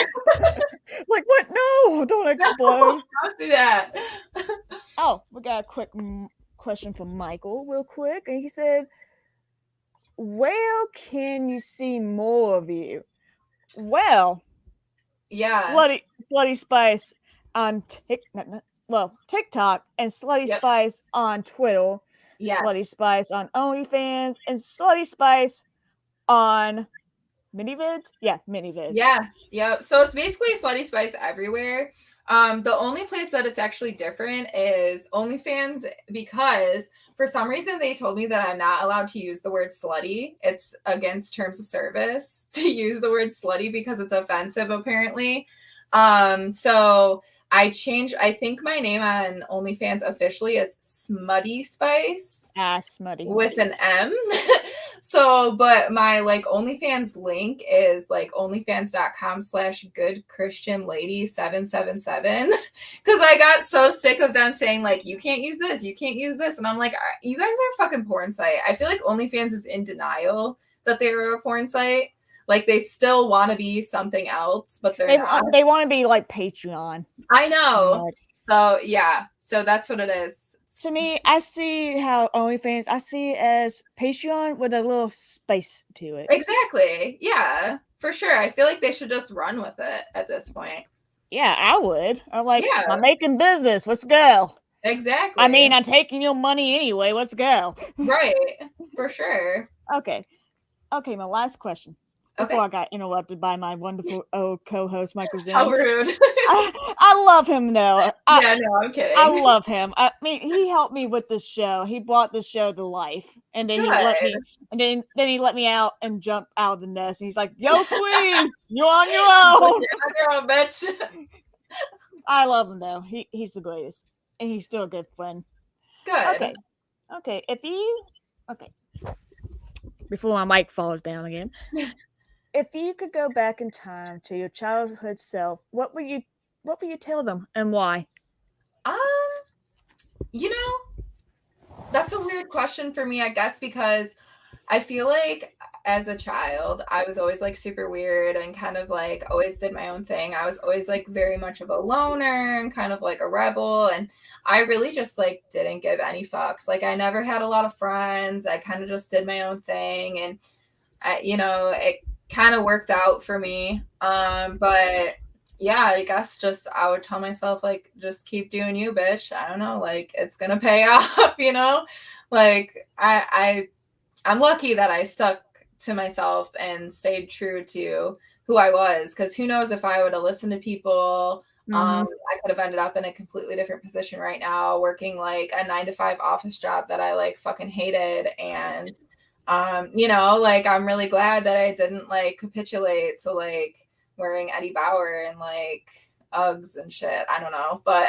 S1: Like what? No, don't explode.
S3: No, don't do that.
S1: Oh, we got a quick question from Michael, real quick, and he said, "Where can you see more of you?" Well, Slutty Spice on TikTok and Slutty Spice on Twitter.
S3: Yes.
S1: Slutty Spice on OnlyFans and Slutty Spice on minivids. Yeah, minivids.
S3: Yeah, yeah. So it's basically Slutty Spice everywhere. The only place that it's actually different is OnlyFans because for some reason they told me that I'm not allowed to use the word slutty. It's against terms of service to use the word slutty because it's offensive apparently. So I changed, I think my name on OnlyFans officially is Smutty Spice.
S1: Smutty.
S3: With an M. So, but my like OnlyFans link is like onlyfans.com/goodchristianlady777 because I got so sick of them saying like, you can't use this. And I'm like, you guys are a fucking porn site. I feel like OnlyFans is in denial that they were a porn site. Like they still want to be something else, but they're not.
S1: They want to be like Patreon.
S3: I know. So yeah, so that's what it is.
S1: To me, I see how OnlyFans, I see it as Patreon with a little space to it.
S3: Exactly. Yeah, for sure. I feel like they should just run with it at this point.
S1: Yeah, I would. I'm like,
S3: Yeah.
S1: I'm making business. Let's go.
S3: Exactly.
S1: I mean, I'm taking your money anyway. Let's go.
S3: Right. For sure.
S1: Okay. Okay, my last question. Before I got interrupted by my wonderful co-host, Michael Zinn.
S3: How rude.
S1: I love him, though.
S3: Yeah, no, I'm kidding.
S1: I love him. I mean, he helped me with this show. He brought this show to life. And then he let me, and then he let me out and jump out of the nest. And he's like, yo, Queen, you're on your own.
S3: You're on your own, bitch.
S1: I love him, though. He's the greatest. And he's still a good friend.
S3: Good.
S1: Okay. Okay. Before my mic falls down again. If you could go back in time to your childhood self, what would you tell them and why?
S3: You know, that's a weird question for me, I guess, because I feel like as a child, I was always like super weird and kind of like always did my own thing. I was always like very much of a loner and kind of like a rebel. And I really just like didn't give any fucks. Like I never had a lot of friends. I kind of just did my own thing. And, it kind of worked out for me. But yeah, I guess just I would tell myself like, just keep doing you, bitch. I don't know, like it's going to pay off, like I'm lucky that I stuck to myself and stayed true to who I was, because who knows if I would have listened to people, I could have ended up in a completely different position right now, working like a 9-to-5 office job that I like fucking hated. And, like I'm really glad that I didn't like capitulate to like wearing Eddie Bauer and like Uggs and shit. I don't know, but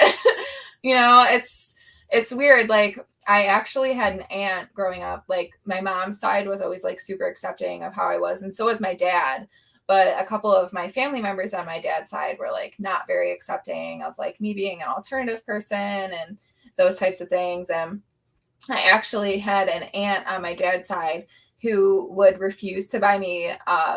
S3: it's weird. Like I actually had an aunt growing up. Like my mom's side was always like super accepting of how I was, and so was my dad. But a couple of my family members on my dad's side were like not very accepting of like me being an alternative person and those types of things. And I actually had an aunt on my dad's side who would refuse to buy me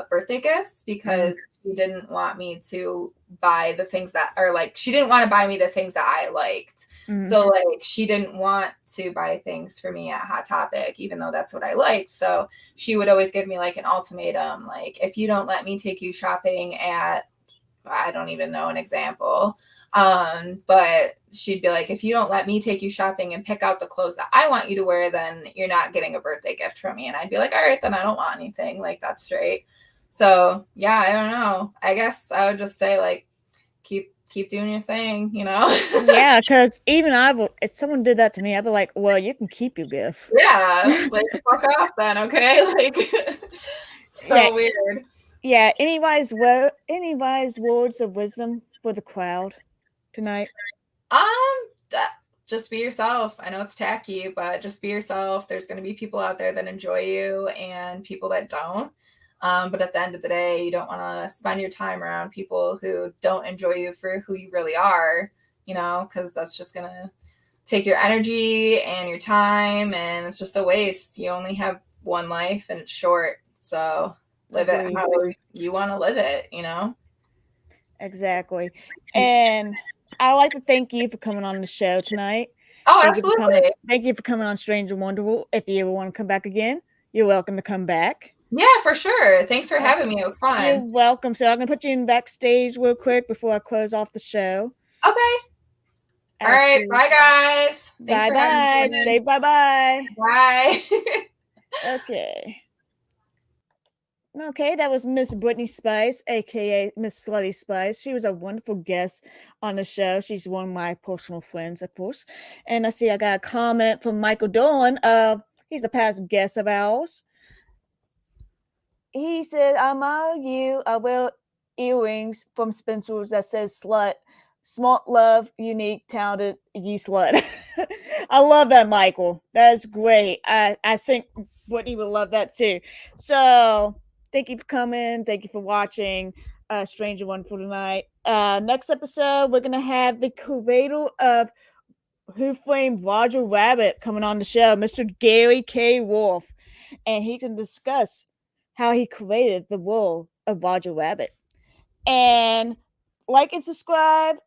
S3: birthday gifts because she didn't want me to buy the things that are like, she didn't want to buy me the things that I liked. So like she didn't want to buy things for me at Hot Topic, even though that's what I liked. So she would always give me like an ultimatum, like if you don't let me take you shopping at, I don't even know an example. But she'd be like, if you don't let me take you shopping and pick out the clothes that I want you to wear, then you're not getting a birthday gift from me. And I'd be like, all right, then I don't want anything. Like that's straight. So yeah, I don't know. I guess I would just say like, keep doing your thing,
S1: Yeah, because even if someone did that to me, I'd be like, well, you can keep your gift.
S3: Yeah, like fuck off then, okay? Like so weird.
S1: Yeah, any wise words of wisdom for the crowd tonight?
S3: Just be yourself. I know it's tacky, but just be yourself. There's going to be people out there that enjoy you and people that don't. But at the end of the day, you don't want to spend your time around people who don't enjoy you for who you really are, because that's just going to take your energy and your time, and it's just a waste. You only have one life and it's short. So live it how you want to live it,
S1: Exactly. And I'd like to thank you for coming on the show tonight.
S3: Oh, absolutely.
S1: Thank you for coming on Strange and Wonderful. If you ever want to come back again, you're welcome to come back.
S3: Yeah, for sure. Thanks for having me. It was fun.
S1: You're welcome. So I'm going to put you in backstage real quick before I close off the show.
S3: Okay. All right. Bye, guys.
S1: Bye-bye. Say bye-bye.
S3: Bye.
S1: Okay. Okay, that was Miss Britney Spice, aka Miss Slutty Spice. She was a wonderful guest on the show. She's one of my personal friends, of course. And I see I got a comment from Michael Dolan. He's a past guest of ours. He said, I'm out of you. I wear earrings from Spencer's that says slut. Smart, love, unique, talented, you slut. I love that, Michael. That's great. I think Whitney would love that too. So thank you for coming. Thank you for watching Strange and Wonderful tonight. Next episode, we're going to have the creator of Who Framed Roger Rabbit coming on the show, Mr. Gary K. Wolf. And he can discuss how he created the role of Roger Rabbit. And like and subscribe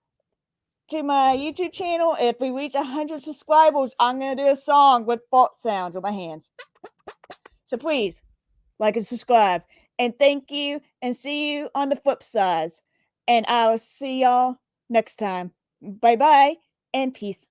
S1: to my YouTube channel. If we reach 100 subscribers, I'm going to do a song with fart sounds with my hands. So please, like and subscribe. And thank you, and see you on the flip side. And I'll see y'all next time. Bye bye, and peace.